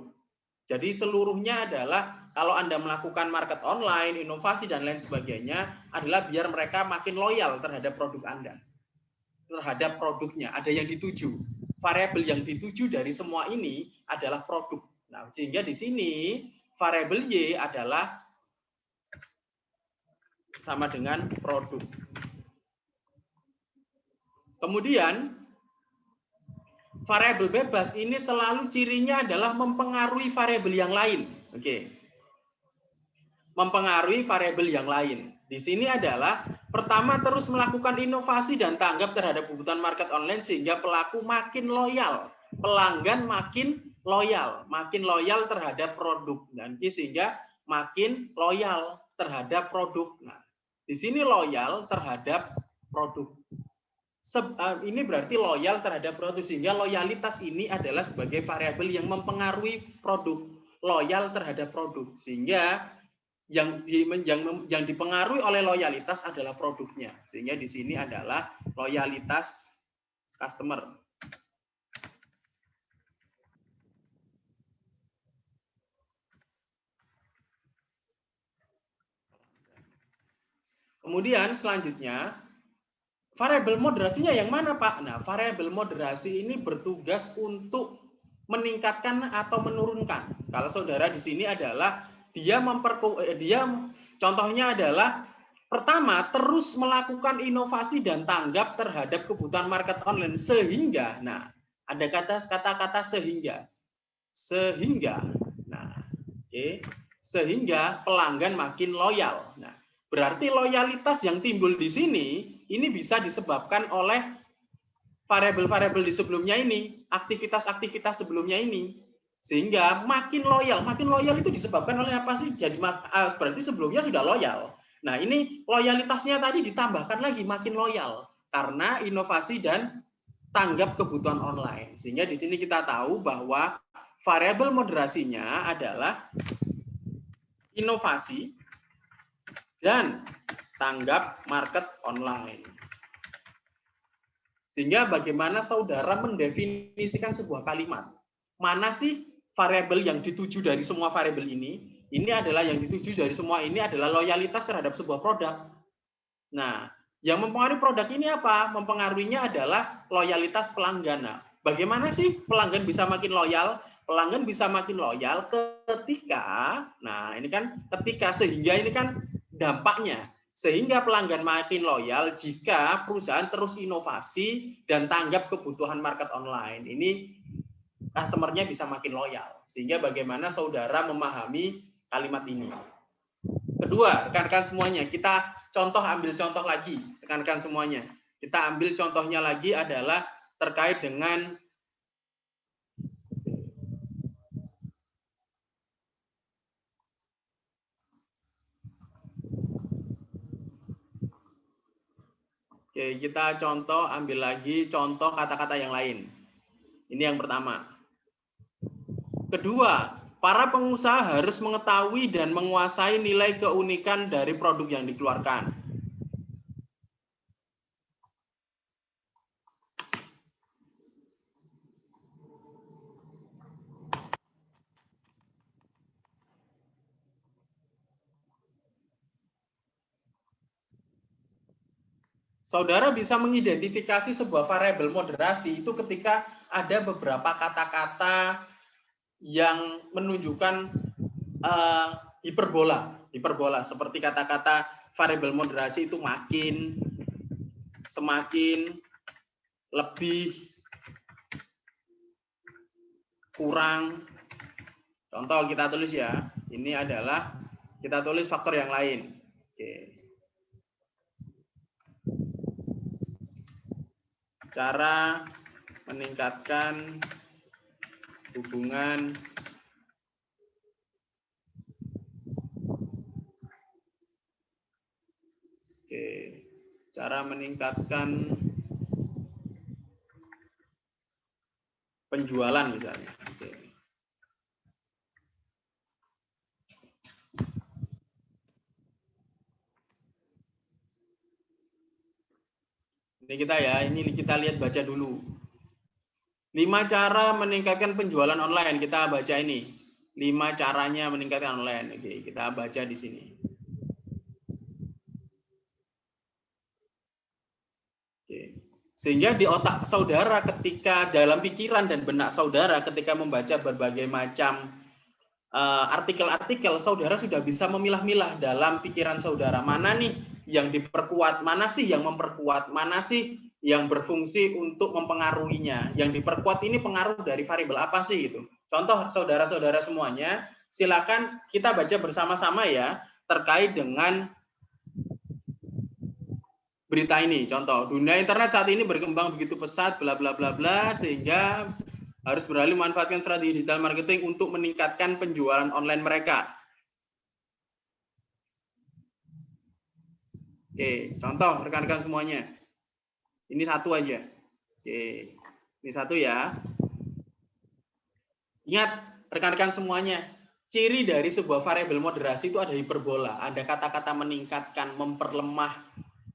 A: Jadi seluruhnya adalah kalau Anda melakukan market online, inovasi dan lain sebagainya adalah biar mereka makin loyal terhadap produk Anda. Terhadap produknya, ada yang dituju. Variabel yang dituju dari semua ini adalah produk. Nah, sehingga di sini variabel Y adalah sama dengan produk. Kemudian variabel bebas ini selalu cirinya adalah mempengaruhi variabel yang lain. Oke. Mempengaruhi variabel yang lain. Di sini adalah pertama terus melakukan inovasi dan tanggap terhadap kebutuhan market online sehingga pelaku makin loyal, pelanggan makin loyal terhadap produk dan sehingga makin loyal terhadap produk. Nah, di sini loyal terhadap produk. Ini berarti loyal terhadap produk, sehingga loyalitas ini adalah sebagai variabel yang mempengaruhi produk, loyal terhadap produk, sehingga yang dipengaruhi oleh loyalitas adalah produknya, sehingga di sini adalah loyalitas customer. Kemudian selanjutnya, variabel moderasinya yang mana, Pak? Nah, variabel moderasi ini bertugas untuk meningkatkan atau menurunkan. Kalau saudara di sini adalah dia contohnya adalah pertama, terus melakukan inovasi dan tanggap terhadap kebutuhan market online sehingga, nah, ada kata-kata sehingga. Nah, sehingga pelanggan makin loyal. Nah, berarti loyalitas yang timbul di sini ini bisa disebabkan oleh variabel-variabel di sebelumnya ini, aktivitas-aktivitas sebelumnya ini, sehingga makin loyal. Makin loyal itu disebabkan oleh apa sih? Jadi berarti sebelumnya sudah loyal. Nah, ini loyalitasnya tadi ditambahkan lagi makin loyal karena inovasi dan tanggap kebutuhan online. Sehingga di sini kita tahu bahwa variabel moderasinya adalah inovasi dan tanggap market online. Sehingga bagaimana saudara mendefinisikan sebuah kalimat. Mana sih variabel yang dituju dari semua variabel ini? Ini adalah yang dituju dari semua ini adalah loyalitas terhadap sebuah produk. Nah, yang mempengaruhi produk ini apa? Mempengaruhinya adalah loyalitas pelanggan. Nah, bagaimana sih pelanggan bisa makin loyal? Pelanggan bisa makin loyal ketika, nah ini kan ketika, sehingga ini kan dampaknya. Sehingga pelanggan makin loyal jika perusahaan terus inovasi dan tanggap kebutuhan market online. Ini customer-nya bisa makin loyal. Sehingga bagaimana saudara memahami kalimat ini. Kedua, rekan-rekan semuanya, kita ambil contoh lagi, rekan-rekan semuanya. Kita ambil contohnya lagi adalah terkait dengan Oke, kita ambil lagi contoh kata-kata yang lain. Ini yang pertama. Kedua, para pengusaha harus mengetahui dan menguasai nilai keunikan dari produk yang dikeluarkan. Saudara bisa mengidentifikasi sebuah variabel moderasi itu ketika ada beberapa kata-kata yang menunjukkan hiperbola, seperti kata-kata variabel moderasi itu makin, semakin, lebih, kurang. Contoh kita tulis ya, ini adalah kita tulis faktor yang lain. Oke. Cara meningkatkan hubungan cara meningkatkan penjualan misalnya. Ini kita lihat baca dulu. 5 cara meningkatkan penjualan online, kita baca ini. 5 caranya meningkatkan online. Oke, kita baca di sini. Oke. Sehingga di otak saudara ketika dalam pikiran dan benak saudara ketika membaca berbagai macam artikel-artikel, saudara sudah bisa memilah-milah dalam pikiran saudara mana nih yang diperkuat, mana sih yang memperkuat, mana sih yang berfungsi untuk mempengaruhinya. Yang diperkuat ini pengaruh dari variabel apa sih gitu. Contoh saudara-saudara semuanya, silakan kita baca bersama-sama ya terkait dengan berita ini. Contoh, dunia internet saat ini berkembang begitu pesat, bla bla bla bla, sehingga harus beralih memanfaatkan strategi digital marketing untuk meningkatkan penjualan online mereka. Oke, contoh rekan-rekan semuanya. Ini satu aja. Oke. Ini satu ya. Ingat, rekan-rekan semuanya, ciri dari sebuah variabel moderasi itu ada hiperbola. Ada kata-kata meningkatkan, memperlemah,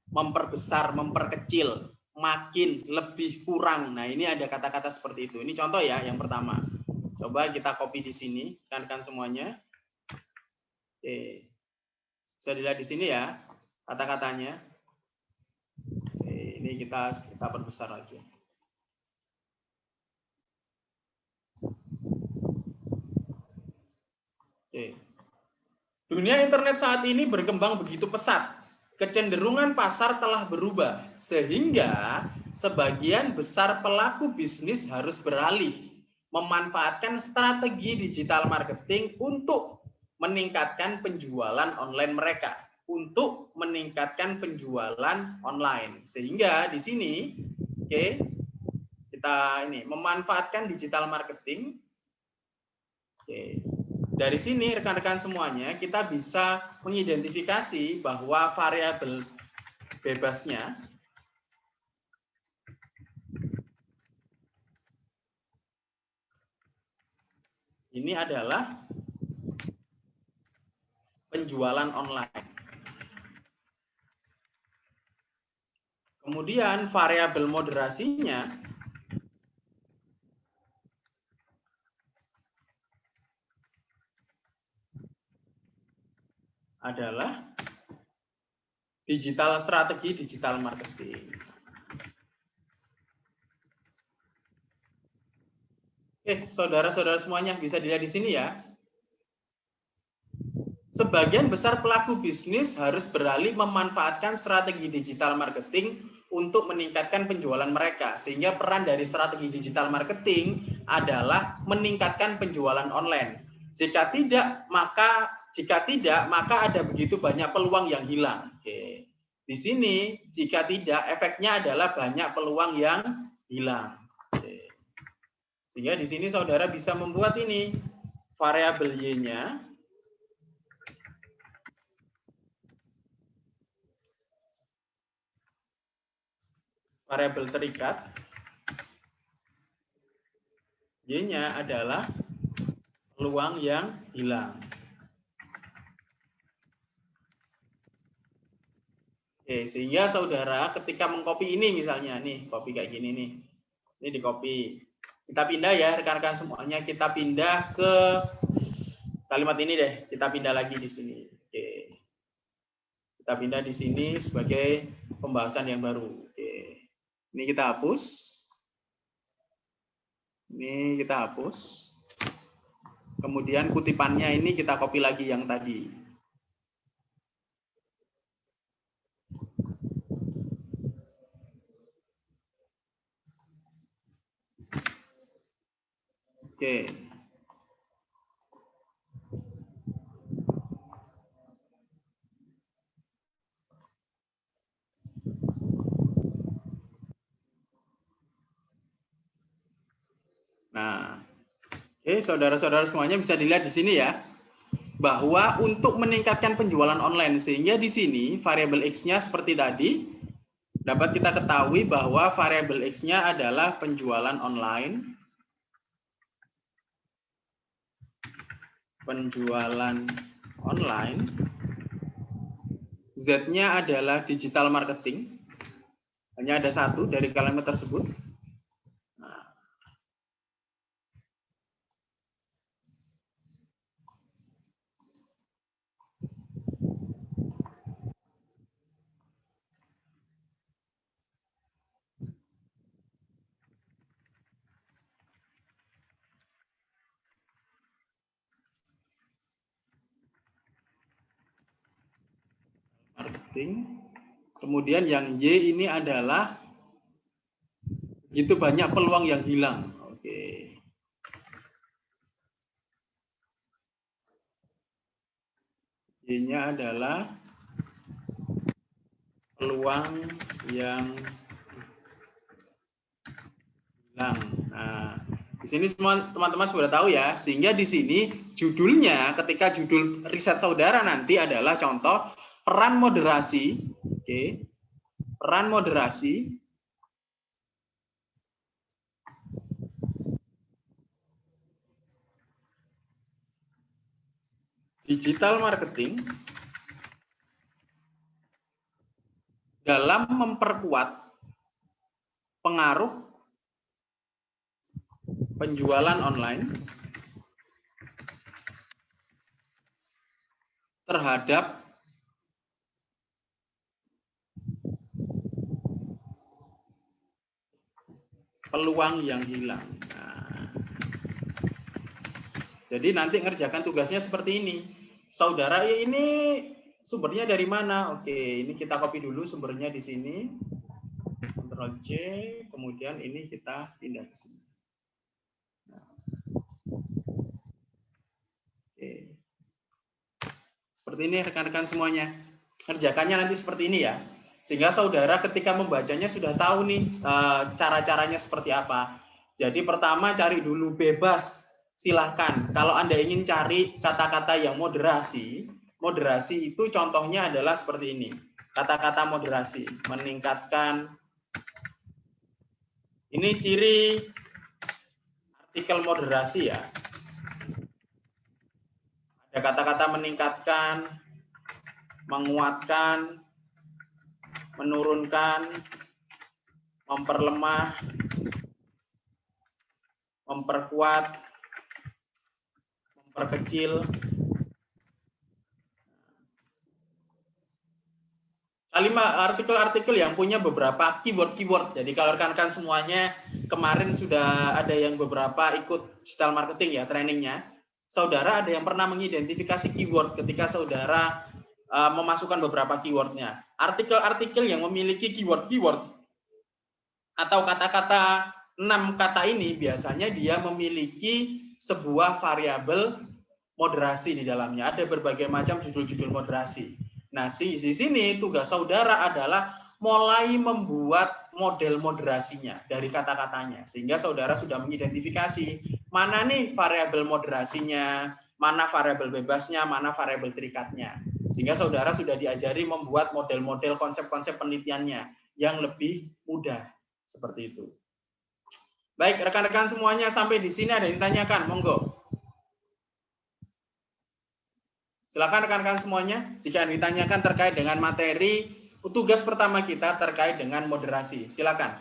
A: memperbesar, memperkecil, makin, lebih, kurang. Nah, ini ada kata-kata seperti itu. Ini contoh ya, yang pertama. Coba kita copy di sini, rekan-rekan semuanya. Oke. Bisa dilihat di sini ya, kata-katanya. Oke, ini kita perbesar lagi. Oke. Dunia internet saat ini berkembang begitu pesat. Kecenderungan pasar telah berubah, sehingga sebagian besar pelaku bisnis harus beralih memanfaatkan strategi digital marketing untuk meningkatkan penjualan online mereka. Untuk meningkatkan penjualan online. Sehingga di sini, oke, kita ini memanfaatkan digital marketing. Oke. Dari sini rekan-rekan semuanya kita bisa mengidentifikasi bahwa variabel bebasnya ini adalah penjualan online. Kemudian variabel moderasinya adalah strategi digital marketing. Oke, saudara-saudara semuanya bisa dilihat di sini ya. Sebagian besar pelaku bisnis harus beralih memanfaatkan strategi digital marketing untuk meningkatkan penjualan mereka. Sehingga peran dari strategi digital marketing adalah meningkatkan penjualan online. Jika tidak, maka ada begitu banyak peluang yang hilang. Oke. Di sini, jika tidak, efeknya adalah banyak peluang yang hilang. Oke. Sehingga di sini saudara bisa membuat ini variabel Y-nya variabel terikat, Y-nya adalah peluang yang hilang. Oke, sehingga saudara ketika mengcopy ini misalnya, nih, copy kayak gini nih. Ini di copy. Kita pindah ya rekan-rekan semuanya, kita pindah ke kalimat ini deh, kita pindah lagi di sini. Oke. Kita pindah di sini sebagai pembahasan yang baru. Oke. Ini kita hapus. Ini kita hapus. Kemudian kutipannya ini kita copy lagi yang tadi. Oke. Nah, oke, saudara-saudara semuanya bisa dilihat di sini ya, bahwa untuk meningkatkan penjualan online, sehingga di sini variabel X-nya seperti tadi, dapat kita ketahui bahwa variabel X-nya adalah penjualan online. Penjualan online. Z-nya adalah digital marketing. Hanya ada satu dari kalimat tersebut. Marketing. Kemudian yang Y ini adalah begitu banyak peluang yang hilang. Oke. Y-nya adalah peluang yang hilang. Nah, di sini semua teman-teman sudah tahu ya, sehingga di sini judulnya, ketika judul riset saudara nanti adalah contoh peran moderasi, oke, peran moderasi digital marketing dalam memperkuat pengaruh penjualan online terhadap peluang yang hilang. Nah, jadi nanti ngerjakan tugasnya seperti ini. Saudara, ya ini sumbernya dari mana? Oke, ini kita copy dulu sumbernya di sini. Ctrl C, kemudian ini kita pindah ke sini. Nah. Oke. Seperti ini rekan-rekan semuanya. Kerjakannya nanti seperti ini ya. Sehingga saudara ketika membacanya sudah tahu nih cara-caranya seperti apa. Jadi pertama cari dulu bebas. Silahkan. Kalau Anda ingin cari kata-kata yang moderasi, moderasi itu contohnya adalah seperti ini. Kata-kata moderasi. Meningkatkan. Ini ciri artikel moderasi ya. Ada kata-kata meningkatkan, menguatkan, menurunkan, memperlemah, memperkuat, memperkecil. Artikel-artikel yang punya beberapa keyword-keyword. Jadi kalau rekan-rekan semuanya kemarin sudah ada yang beberapa ikut digital marketing ya trainingnya. Saudara ada yang pernah mengidentifikasi keyword ketika saudara memasukkan beberapa keywordnya. Artikel-artikel yang memiliki keyword-keyword atau kata-kata 6 kata ini biasanya dia memiliki sebuah variabel moderasi di dalamnya. Ada berbagai macam judul-judul moderasi. Nah, di sini tugas saudara adalah mulai membuat model moderasinya dari kata-katanya. Sehingga saudara sudah mengidentifikasi mana nih variabel moderasinya, mana variabel bebasnya, mana variabel terikatnya. Sehingga saudara sudah diajari membuat model-model konsep-konsep penelitiannya yang lebih mudah. Seperti itu. Baik, rekan-rekan semuanya sampai di sini ada yang ditanyakan, monggo. Silakan rekan-rekan semuanya, jika ditanyakan terkait dengan materi tugas pertama kita terkait dengan moderasi. Silakan.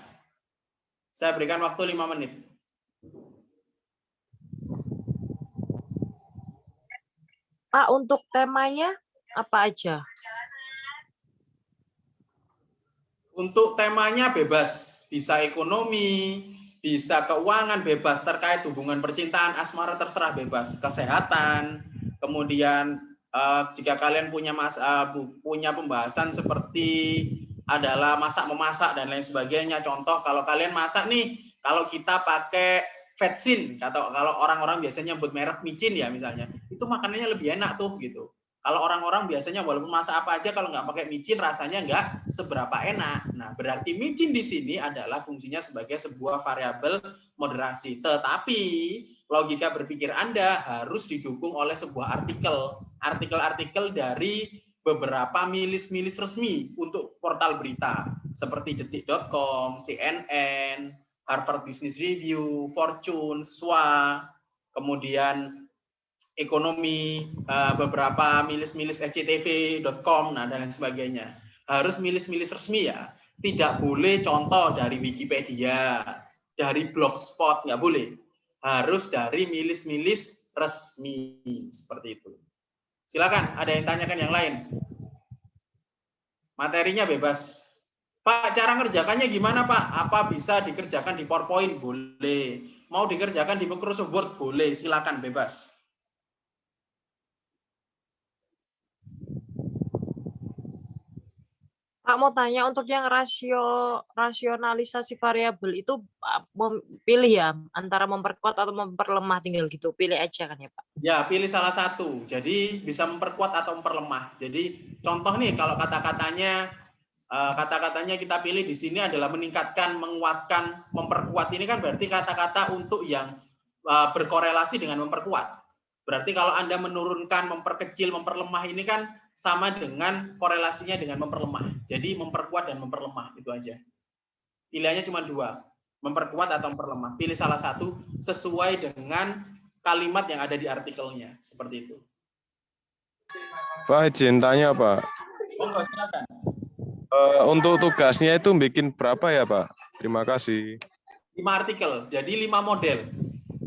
A: Saya berikan waktu 5 menit.
B: Pak, untuk temanya apa aja?
A: Untuk temanya bebas, bisa ekonomi, bisa keuangan bebas, terkait hubungan percintaan, asmara terserah bebas, kesehatan, kemudian jika kalian punya pembahasan seperti adalah masak memasak dan lain sebagainya. Contoh kalau kalian masak nih, kalau kita pakai vetsin atau kalau orang-orang biasanya buat merek micin ya misalnya, itu makanannya lebih enak tuh gitu. Kalau orang-orang biasanya walaupun masak apa aja kalau nggak pakai micin rasanya nggak seberapa enak. Nah, berarti micin di sini adalah fungsinya sebagai sebuah variabel moderasi. Tetapi logika berpikir Anda harus didukung oleh sebuah artikel. Artikel-artikel dari beberapa milis-milis resmi untuk portal berita seperti detik.com, CNN, Harvard Business Review, Fortune, SWA, kemudian ekonomi, beberapa milis-milis sctv.com, nah dan lain sebagainya. Harus milis-milis resmi ya. Tidak boleh contoh dari Wikipedia, dari Blogspot, nggak boleh. Harus dari milis-milis resmi seperti itu. Silakan, ada yang tanyakan yang lain. Materinya bebas. Pak, cara ngerjakannya gimana Pak? Apa bisa dikerjakan di PowerPoint? Boleh. Mau dikerjakan di Microsoft Word? Boleh. Silakan, bebas.
B: Pak, mau tanya untuk yang rasionalisasi variabel itu pilih ya antara memperkuat atau memperlemah, tinggal gitu pilih aja kan ya Pak?
A: Ya, pilih salah satu. Jadi bisa memperkuat atau memperlemah. Jadi contoh nih kalau kata-katanya kita pilih di sini adalah meningkatkan, menguatkan, memperkuat. Ini kan berarti kata-kata untuk yang berkorelasi dengan memperkuat. Berarti kalau Anda menurunkan, memperkecil, memperlemah ini kan sama dengan korelasinya dengan memperlemah. Jadi memperkuat dan memperlemah, itu aja. Pilihannya cuma dua, memperkuat atau memperlemah. Pilih salah satu sesuai dengan kalimat yang ada di artikelnya, seperti itu.
D: Pak, izin tanya, Pak.
A: Monggo silakan.
D: Untuk tugasnya itu bikin berapa ya, Pak? Terima kasih.
A: 5 artikel, jadi 5 model.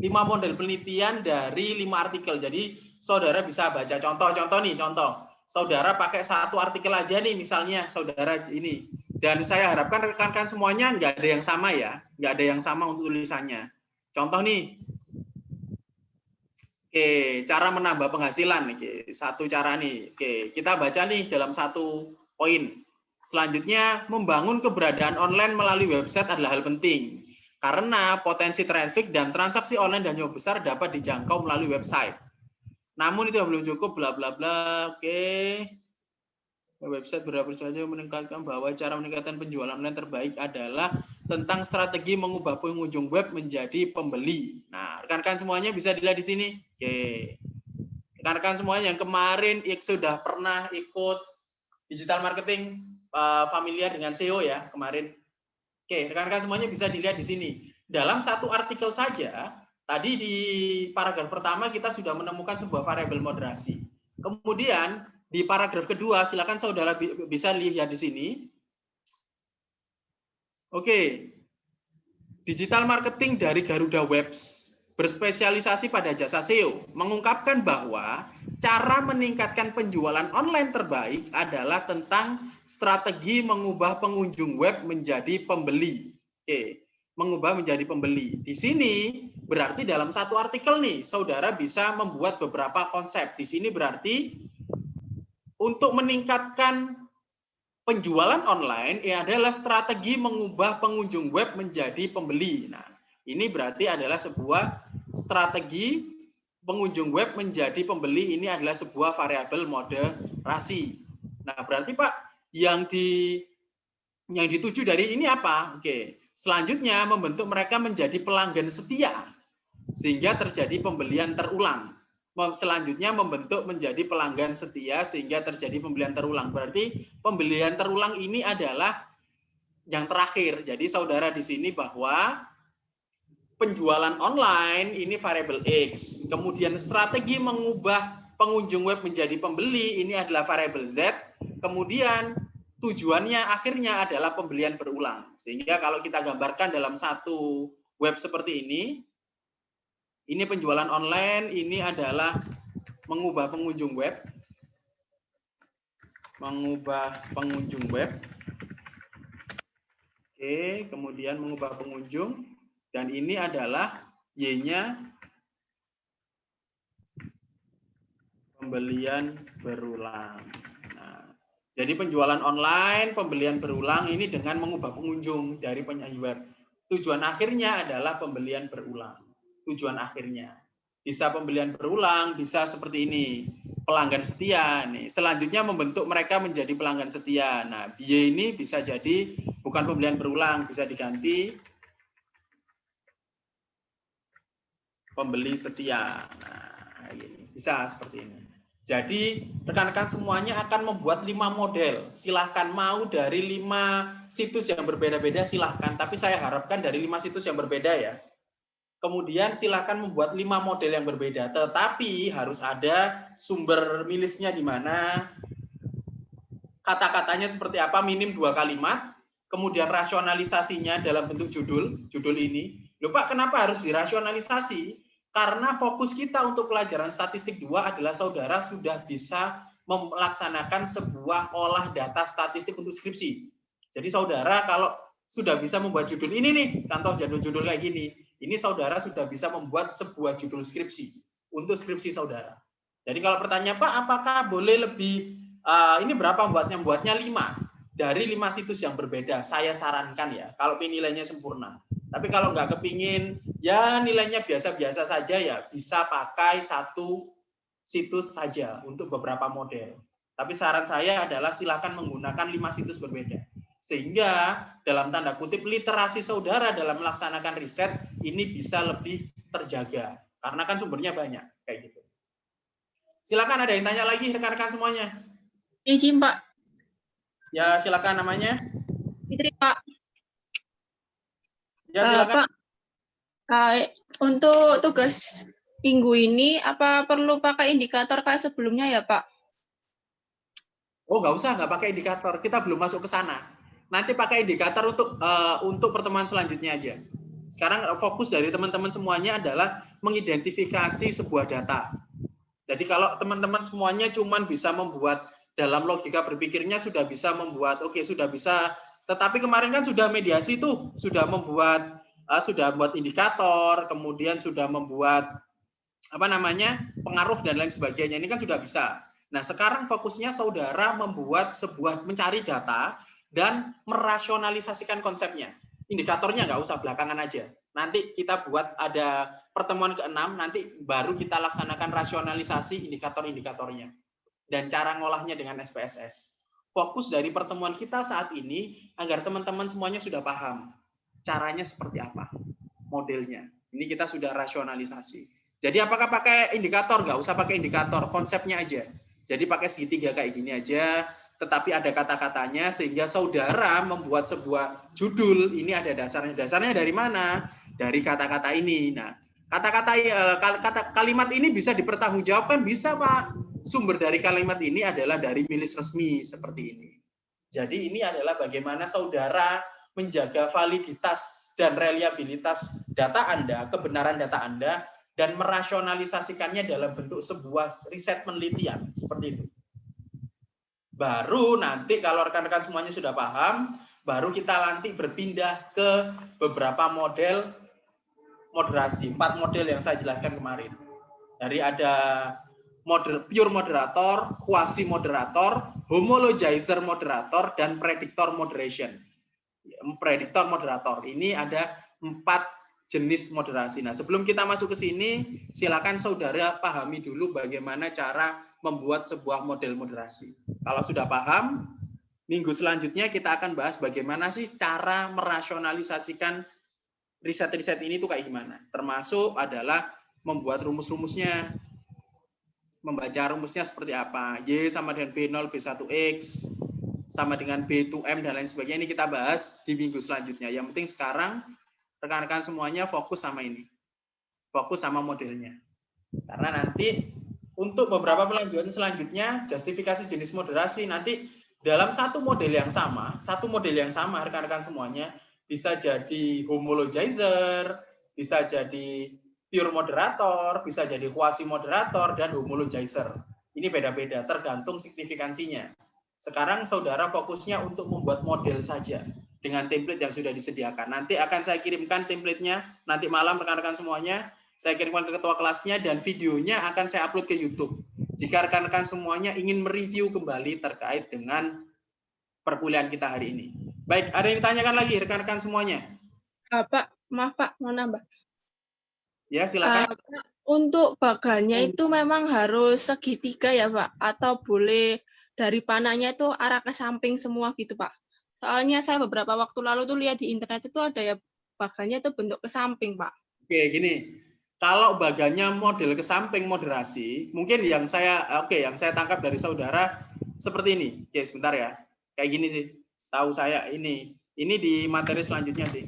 A: 5 model penelitian dari 5 artikel. Jadi saudara bisa baca contoh-contoh nih, contoh. Saudara pakai satu artikel aja nih, misalnya saudara ini. Dan saya harapkan rekan-rekan semuanya nggak ada yang sama ya, nggak ada yang sama untuk tulisannya. Contoh nih, oke, cara menambah penghasilan. Oke, satu cara nih. Oke, kita baca nih dalam satu poin. Selanjutnya, membangun keberadaan online melalui website adalah hal penting. Karena potensi traffic dan transaksi online dan jumlah besar dapat dijangkau melalui website. Namun itu belum cukup, bla bla bla. Oke. Website berapa saja meningkatkan bahwa cara meningkatkan penjualan online terbaik adalah tentang strategi mengubah pengunjung web menjadi pembeli. Nah, rekan-rekan semuanya bisa dilihat di sini. Oke. Rekan-rekan semuanya yang kemarin sudah pernah ikut digital marketing familiar dengan SEO ya kemarin. Oke, rekan-rekan semuanya bisa dilihat di sini. Dalam satu artikel saja, tadi di paragraf pertama kita sudah menemukan sebuah variabel moderasi. Kemudian di paragraf kedua, silakan saudara bisa lihat di sini. Oke, digital marketing dari Garuda Webs berspesialisasi pada jasa SEO mengungkapkan bahwa cara meningkatkan penjualan online terbaik adalah tentang strategi mengubah pengunjung web menjadi pembeli. Oke, mengubah menjadi pembeli. Di sini berarti dalam satu artikel nih, saudara bisa membuat beberapa konsep. Di sini berarti untuk meningkatkan penjualan online adalah strategi mengubah pengunjung web menjadi pembeli. Nah, ini berarti adalah sebuah strategi pengunjung web menjadi pembeli. Ini adalah sebuah variabel moderasi. Nah, berarti Pak, yang dituju dari ini apa? Oke. Selanjutnya membentuk mereka menjadi pelanggan setia sehingga terjadi pembelian terulang. Selanjutnya membentuk menjadi pelanggan setia sehingga terjadi pembelian terulang. Berarti pembelian terulang ini adalah yang terakhir. Jadi saudara di sini bahwa penjualan online ini variabel X. Kemudian strategi mengubah pengunjung web menjadi pembeli ini adalah variabel Z. Kemudian tujuannya akhirnya adalah pembelian berulang. Sehingga kalau kita gambarkan dalam satu web seperti ini penjualan online, ini adalah mengubah pengunjung web. Mengubah pengunjung web. Oke, kemudian mengubah pengunjung. Dan ini adalah Y-nya pembelian berulang. Nah, jadi penjualan online, pembelian berulang ini dengan mengubah pengunjung dari penyanyi web. Tujuan akhirnya adalah pembelian berulang. Tujuan akhirnya. Bisa pembelian berulang, bisa seperti ini. Pelanggan setia. Nih. Selanjutnya membentuk mereka menjadi pelanggan setia. Nah, Y ini bisa jadi bukan pembelian berulang, bisa diganti pembeli setia. Nah, ini bisa seperti ini. Jadi, rekan-rekan semuanya akan membuat 5 model. Silahkan mau dari 5 situs yang berbeda-beda, silahkan. Tapi saya harapkan dari 5 situs yang berbeda ya. Kemudian silahkan membuat 5 model yang berbeda. Tetapi harus ada sumber milisnya di mana, kata-katanya seperti apa, minim 2 kalimat. Kemudian rasionalisasinya dalam bentuk judul ini. Loh Pak, kenapa harus dirasionalisasi? Karena fokus kita untuk pelajaran statistik 2 adalah saudara sudah bisa melaksanakan sebuah olah data statistik untuk skripsi. Jadi saudara kalau sudah bisa membuat judul ini nih, contoh judul kayak gini, ini saudara sudah bisa membuat sebuah judul skripsi untuk skripsi saudara. Jadi kalau pertanyaan Pak, apakah boleh lebih, ini berapa buatnya? Buatnya 5 dari 5 situs yang berbeda. Saya sarankan ya, kalau nilainya sempurna. Tapi kalau nggak kepingin, ya nilainya biasa-biasa saja ya, bisa pakai satu situs saja untuk beberapa model. Tapi saran saya adalah silakan menggunakan 5 situs berbeda. Sehingga dalam tanda kutip literasi saudara dalam melaksanakan riset ini bisa lebih terjaga. Karena kan sumbernya banyak. Kayak gitu. Silakan ada yang tanya lagi rekan-rekan semuanya.
E: Izin Pak.
A: Ya silakan namanya.
E: Fitri Pak.
A: Ya silakan.
E: Pak, untuk tugas minggu ini apa perlu pakai indikator kayak sebelumnya ya Pak?
A: Oh, nggak usah, nggak pakai indikator. Kita belum masuk ke sana. Nanti pakai indikator untuk pertemuan selanjutnya aja. Sekarang fokus dari teman-teman semuanya adalah mengidentifikasi sebuah data. Jadi kalau teman-teman semuanya cuman bisa membuat dalam logika berpikirnya sudah bisa membuat, oke, sudah bisa. Tetapi kemarin kan sudah mediasi tuh, sudah membuat indikator, kemudian sudah membuat pengaruh dan lain sebagainya. Ini kan sudah bisa. Nah, sekarang fokusnya saudara mencari data dan merasionalisasikan konsepnya. Indikatornya nggak usah belakangan aja. Nanti kita buat ada pertemuan ke-6, nanti baru kita laksanakan rasionalisasi indikator-indikatornya. Dan cara ngolahnya dengan SPSS. Fokus dari pertemuan kita saat ini agar teman-teman semuanya sudah paham caranya seperti apa, modelnya. Ini kita sudah rasionalisasi. Jadi apakah pakai indikator? Nggak usah pakai indikator, konsepnya aja. Jadi pakai segitiga kayak gini aja, tetapi ada kata-katanya sehingga saudara membuat sebuah judul, ini ada dasarnya. Dasarnya dari mana? Dari kata-kata ini. Nah, kalimat ini bisa dipertanggungjawabkan, bisa Pak. Sumber dari kalimat ini adalah dari milis resmi seperti ini. Jadi ini adalah bagaimana saudara menjaga validitas dan reliabilitas data Anda, kebenaran data Anda, dan merasionalisasikannya dalam bentuk sebuah riset penelitian seperti itu. Baru nanti kalau rekan-rekan semuanya sudah paham, baru kita nanti berpindah ke beberapa model moderasi, 4 model yang saya jelaskan kemarin. Dari ada pure moderator, quasi moderator, homologizer moderator, dan predictor moderation. Predictor moderator. Ini ada 4 jenis moderasi. Nah, sebelum kita masuk ke sini, silakan saudara pahami dulu bagaimana cara membuat sebuah model moderasi. Kalau sudah paham, minggu selanjutnya kita akan bahas bagaimana sih cara merasionalisasikan riset-riset ini tuh kayak gimana. Termasuk adalah membuat rumus-rumusnya, membaca rumusnya seperti apa. Y sama dengan B0, B1X, sama dengan B2M, dan lain sebagainya. Ini kita bahas di minggu selanjutnya. Yang penting sekarang rekan-rekan semuanya fokus sama ini. Fokus sama modelnya. Karena nanti untuk beberapa pelanjutan selanjutnya, justifikasi jenis moderasi, nanti dalam satu model yang sama rekan-rekan semuanya, bisa jadi homologizer, bisa jadi pure moderator, bisa jadi quasi moderator, dan homologizer. Ini beda-beda, tergantung signifikansinya. Sekarang saudara fokusnya untuk membuat model saja dengan template yang sudah disediakan. Nanti akan saya kirimkan template-nya, nanti malam rekan-rekan semuanya, saya kirimkan ke ketua kelasnya, dan videonya akan saya upload ke YouTube. Jika rekan-rekan semuanya ingin mereview kembali terkait dengan perkuliahan kita hari ini. Baik, ada yang ditanyakan lagi rekan-rekan semuanya?
E: Pak, maaf Pak, mau nambah.
A: Ya, silakan.
E: Untuk bagannya itu memang harus segitiga ya Pak? Atau boleh dari panahnya itu arah ke samping semua gitu Pak? Soalnya saya beberapa waktu lalu tuh lihat di internet itu ada ya bagannya itu bentuk ke samping Pak.
A: Oke, gini. Kalau bagannya model ke samping moderasi, mungkin yang saya tangkap dari saudara seperti ini. Oke, sebentar ya. Kayak gini sih. Setahu saya ini di materi selanjutnya sih.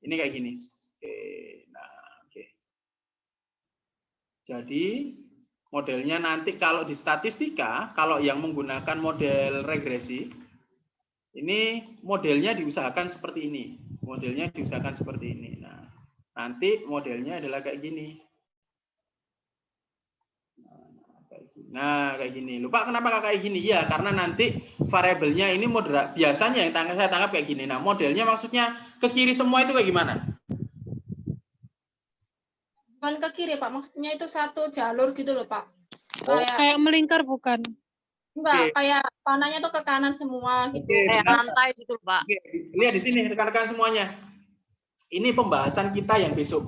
A: Ini kayak gini. Oke. Nah, oke. Jadi modelnya nanti kalau di statistika, kalau yang menggunakan model regresi, ini modelnya diusahakan seperti ini. Modelnya diusahakan seperti ini. Nah, nanti modelnya adalah kayak gini. Nah, kayak gini. Lupa kenapa kayak gini? Ya, karena nanti variabelnya ini moderat. Biasanya yang saya tangkap kayak gini. Nah, modelnya maksudnya ke kiri semua itu kayak gimana?
E: Bukan ke kiri Pak, maksudnya itu satu jalur gitu loh Pak.
F: Kayak melingkar bukan?
E: Enggak, kayak panahnya tuh ke kanan semua gitu.
B: Kayak rantai gitu Pak.
A: Oke, lihat di sini rekan-rekan semuanya. Ini pembahasan kita yang besok.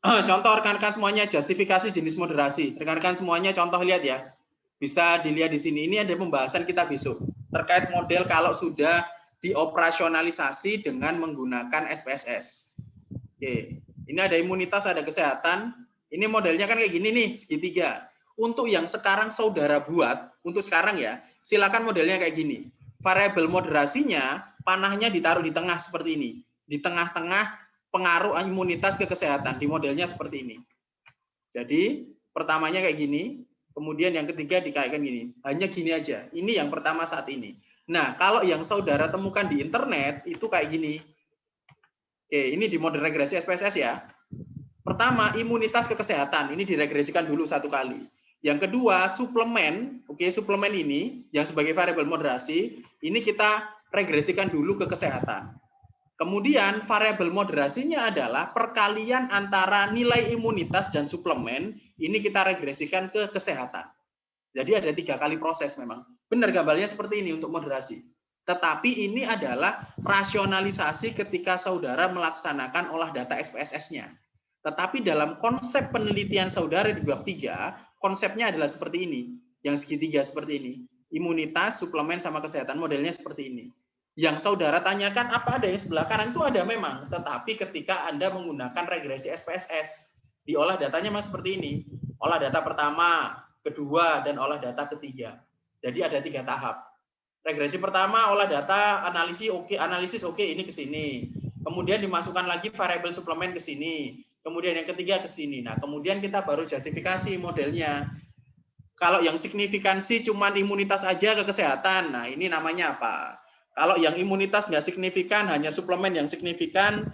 A: Contoh rekan-rekan semuanya, justifikasi jenis moderasi. Rekan-rekan semuanya contoh lihat ya. Bisa dilihat di sini. Ini ada pembahasan kita besok. Terkait model kalau sudah dioperasionalisasi dengan menggunakan SPSS. Oke. Ini ada imunitas, ada kesehatan. Ini modelnya kan kayak gini nih, segitiga. Untuk yang sekarang saudara buat, untuk sekarang ya, silakan modelnya kayak gini. Variabel moderasinya, panahnya ditaruh di tengah seperti ini. Di tengah-tengah pengaruh imunitas ke kesehatan. Di modelnya seperti ini. Jadi, pertamanya kayak gini. Kemudian yang ketiga dikaitkan gini, hanya gini aja. Ini yang pertama saat ini. Nah, kalau yang saudara temukan di internet itu kayak gini. Oke, ini di model regresi SPSS ya. Pertama, imunitas ke kesehatan. Ini diregresikan dulu satu kali. Yang kedua, suplemen. Oke, suplemen ini yang sebagai variabel moderasi, ini kita regresikan dulu ke kesehatan. Kemudian variabel moderasinya adalah perkalian antara nilai imunitas dan suplemen, ini kita regresikan ke kesehatan. Jadi ada 3 kali proses memang. Benar gambarnya seperti ini untuk moderasi. Tetapi ini adalah rasionalisasi ketika saudara melaksanakan olah data SPSS-nya. Tetapi dalam konsep penelitian saudara di bab 3, konsepnya adalah seperti ini. Yang segitiga seperti ini. Imunitas, suplemen, sama kesehatan modelnya seperti ini. Yang saudara tanyakan apa ada yang sebelah kanan itu ada memang, tetapi ketika Anda menggunakan regresi SPSS, diolah datanya memang seperti ini. Olah data pertama, kedua, dan olah data ketiga. Jadi ada 3 tahap. Regresi pertama, olah data, analisis oke, ini ke sini. Kemudian dimasukkan lagi variabel suplemen ke sini. Kemudian yang ketiga ke sini. Nah, kemudian kita baru justifikasi modelnya. Kalau yang signifikansi cuman imunitas aja ke kesehatan, nah ini namanya apa? Kalau yang imunitas nggak signifikan, hanya suplemen yang signifikan,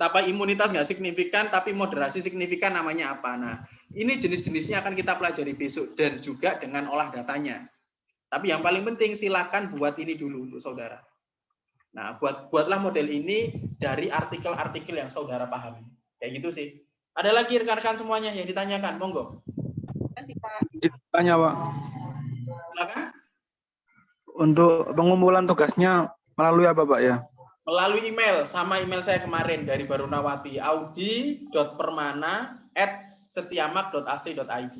A: tapi imunitas nggak signifikan, tapi moderasi signifikan, namanya apa? Nah, ini jenis-jenisnya akan kita pelajari besok, dan juga dengan olah datanya. Tapi yang paling penting, silakan buat ini dulu untuk saudara. Nah, buatlah model ini dari artikel-artikel yang saudara pahami. Kayak gitu sih. Ada lagi rekan-rekan semuanya yang ditanyakan? Monggo.
E: Terima kasih, Pak.
G: Tanya, Pak.
A: Silakan.
G: Untuk pengumpulan tugasnya melalui apa, Pak, ya?
A: Melalui email, sama email saya kemarin dari Barunawati, audi.permana@setiamak.ac.id.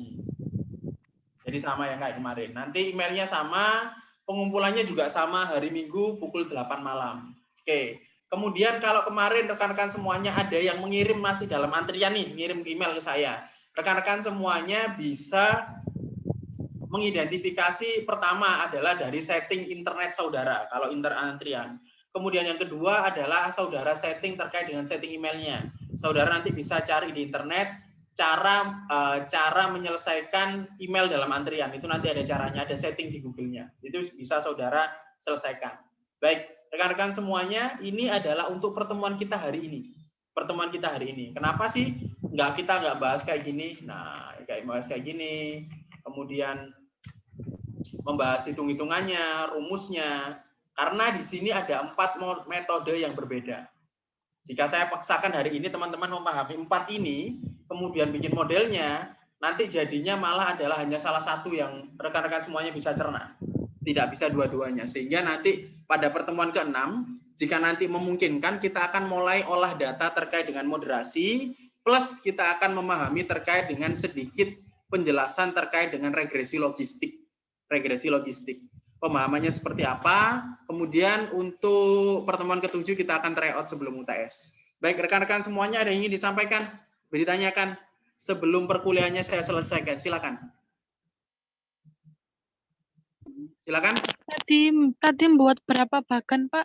A: Jadi sama yang kayak kemarin. Nanti emailnya sama, pengumpulannya juga sama, hari Minggu pukul 8 malam. Oke. Kemudian kalau kemarin rekan-rekan semuanya ada yang mengirim masih dalam antrian nih, ngirim email ke saya. Rekan-rekan semuanya bisa mengidentifikasi, pertama adalah dari setting internet saudara, kalau antrian. Kemudian yang kedua adalah saudara setting terkait dengan setting emailnya. Saudara nanti bisa cari di internet cara menyelesaikan email dalam antrian. Itu nanti ada caranya, ada setting di Google-nya. Itu bisa saudara selesaikan. Baik, rekan-rekan semuanya, ini adalah untuk pertemuan kita hari ini. Pertemuan kita hari ini. Kenapa sih kita nggak bahas kayak gini? Nah, bahas kayak gini. Kemudian membahas hitung-hitungannya, rumusnya, karena di sini ada 4 metode yang berbeda. Jika saya paksakan hari ini teman-teman memahami 4 ini, kemudian bikin modelnya, nanti jadinya malah adalah hanya salah satu yang rekan-rekan semuanya bisa cerna. Tidak bisa dua-duanya. Sehingga nanti pada pertemuan ke-6, jika nanti memungkinkan, kita akan mulai olah data terkait dengan moderasi, plus kita akan memahami terkait dengan sedikit penjelasan terkait dengan regresi logistik. Pemahamannya seperti apa. Kemudian untuk pertemuan ke-7 kita akan tryout sebelum UTS. Baik, rekan-rekan semuanya ada yang ingin disampaikan, ditanyakan sebelum perkuliahannya saya selesaikan. Silakan. Silakan.
F: Tadi membuat berapa bagan, Pak?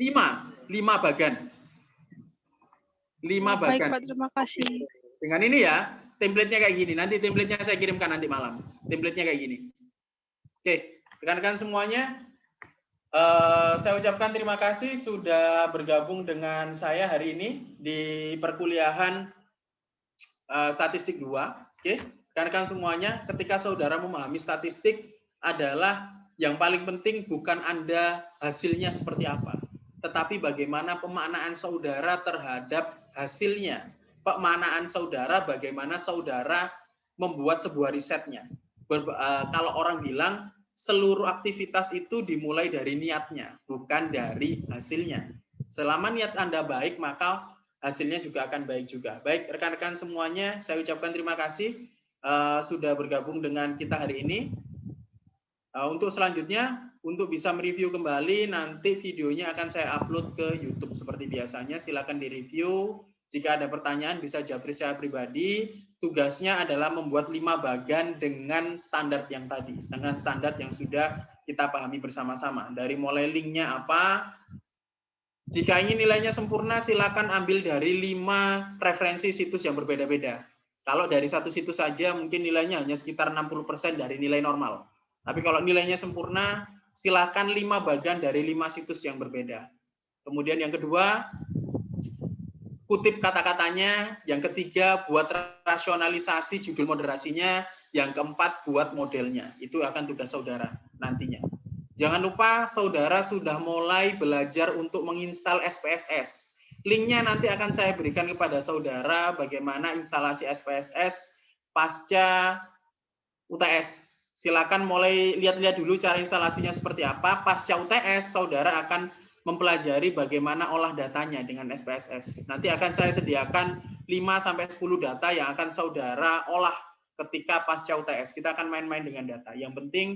A: 5 bagan. 5 bagan.
F: Baik, Pak, terima kasih.
A: Dengan ini ya, template-nya kayak gini. Nanti template-nya saya kirimkan nanti malam. Template-nya kayak gini. Oke, rekan-rekan semuanya, saya ucapkan terima kasih sudah bergabung dengan saya hari ini di perkuliahan statistik 2. Oke, rekan-rekan semuanya, ketika saudara memahami statistik adalah yang paling penting bukan Anda hasilnya seperti apa, tetapi bagaimana pemaknaan saudara terhadap hasilnya. Pemaknaan saudara, bagaimana saudara membuat sebuah risetnya. Kalau orang bilang seluruh aktivitas itu dimulai dari niatnya, bukan dari hasilnya. Selama niat Anda baik, maka hasilnya juga akan baik juga. Baik, rekan-rekan semuanya, saya ucapkan terima kasih sudah bergabung dengan kita hari ini. Untuk selanjutnya, untuk bisa mereview kembali, nanti videonya akan saya upload ke YouTube seperti biasanya. Silakan direview. Jika ada pertanyaan, bisa japri saya pribadi. Tugasnya adalah membuat 5 bagan dengan standar yang tadi, dengan standar yang sudah kita pahami bersama-sama. Dari mulai linknya apa, jika ingin nilainya sempurna, silakan ambil dari 5 referensi situs yang berbeda-beda. Kalau dari satu situs saja mungkin nilainya hanya sekitar 60% dari nilai normal. Tapi kalau nilainya sempurna, silakan 5 bagian dari 5 situs yang berbeda. Kemudian yang kedua, kutip kata-katanya. Yang ketiga, buat rasionalisasi judul moderasinya. Yang keempat, buat modelnya. Itu akan tugas saudara nantinya. Jangan lupa saudara sudah mulai belajar untuk menginstal SPSS. Linknya nanti akan saya berikan kepada saudara bagaimana instalasi SPSS pasca UTS. Silakan mulai lihat-lihat dulu cara instalasinya seperti apa. Pasca UTS, saudara akan mempelajari bagaimana olah datanya dengan SPSS. Nanti akan saya sediakan 5-10 data yang akan saudara olah ketika pasca UTS. Kita akan main-main dengan data. Yang penting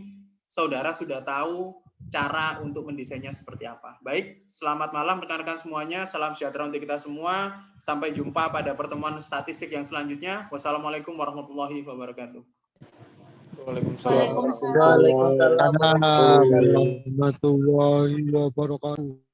A: saudara sudah tahu cara untuk mendesainnya seperti apa. Baik, selamat malam rekan-rekan semuanya. Salam sejahtera untuk kita semua. Sampai jumpa pada pertemuan statistik yang selanjutnya. Wassalamualaikum warahmatullahi wabarakatuh.
C: Waalaikumsalam.
F: Waalaikumsalam warahmatullahi wabarakatuh.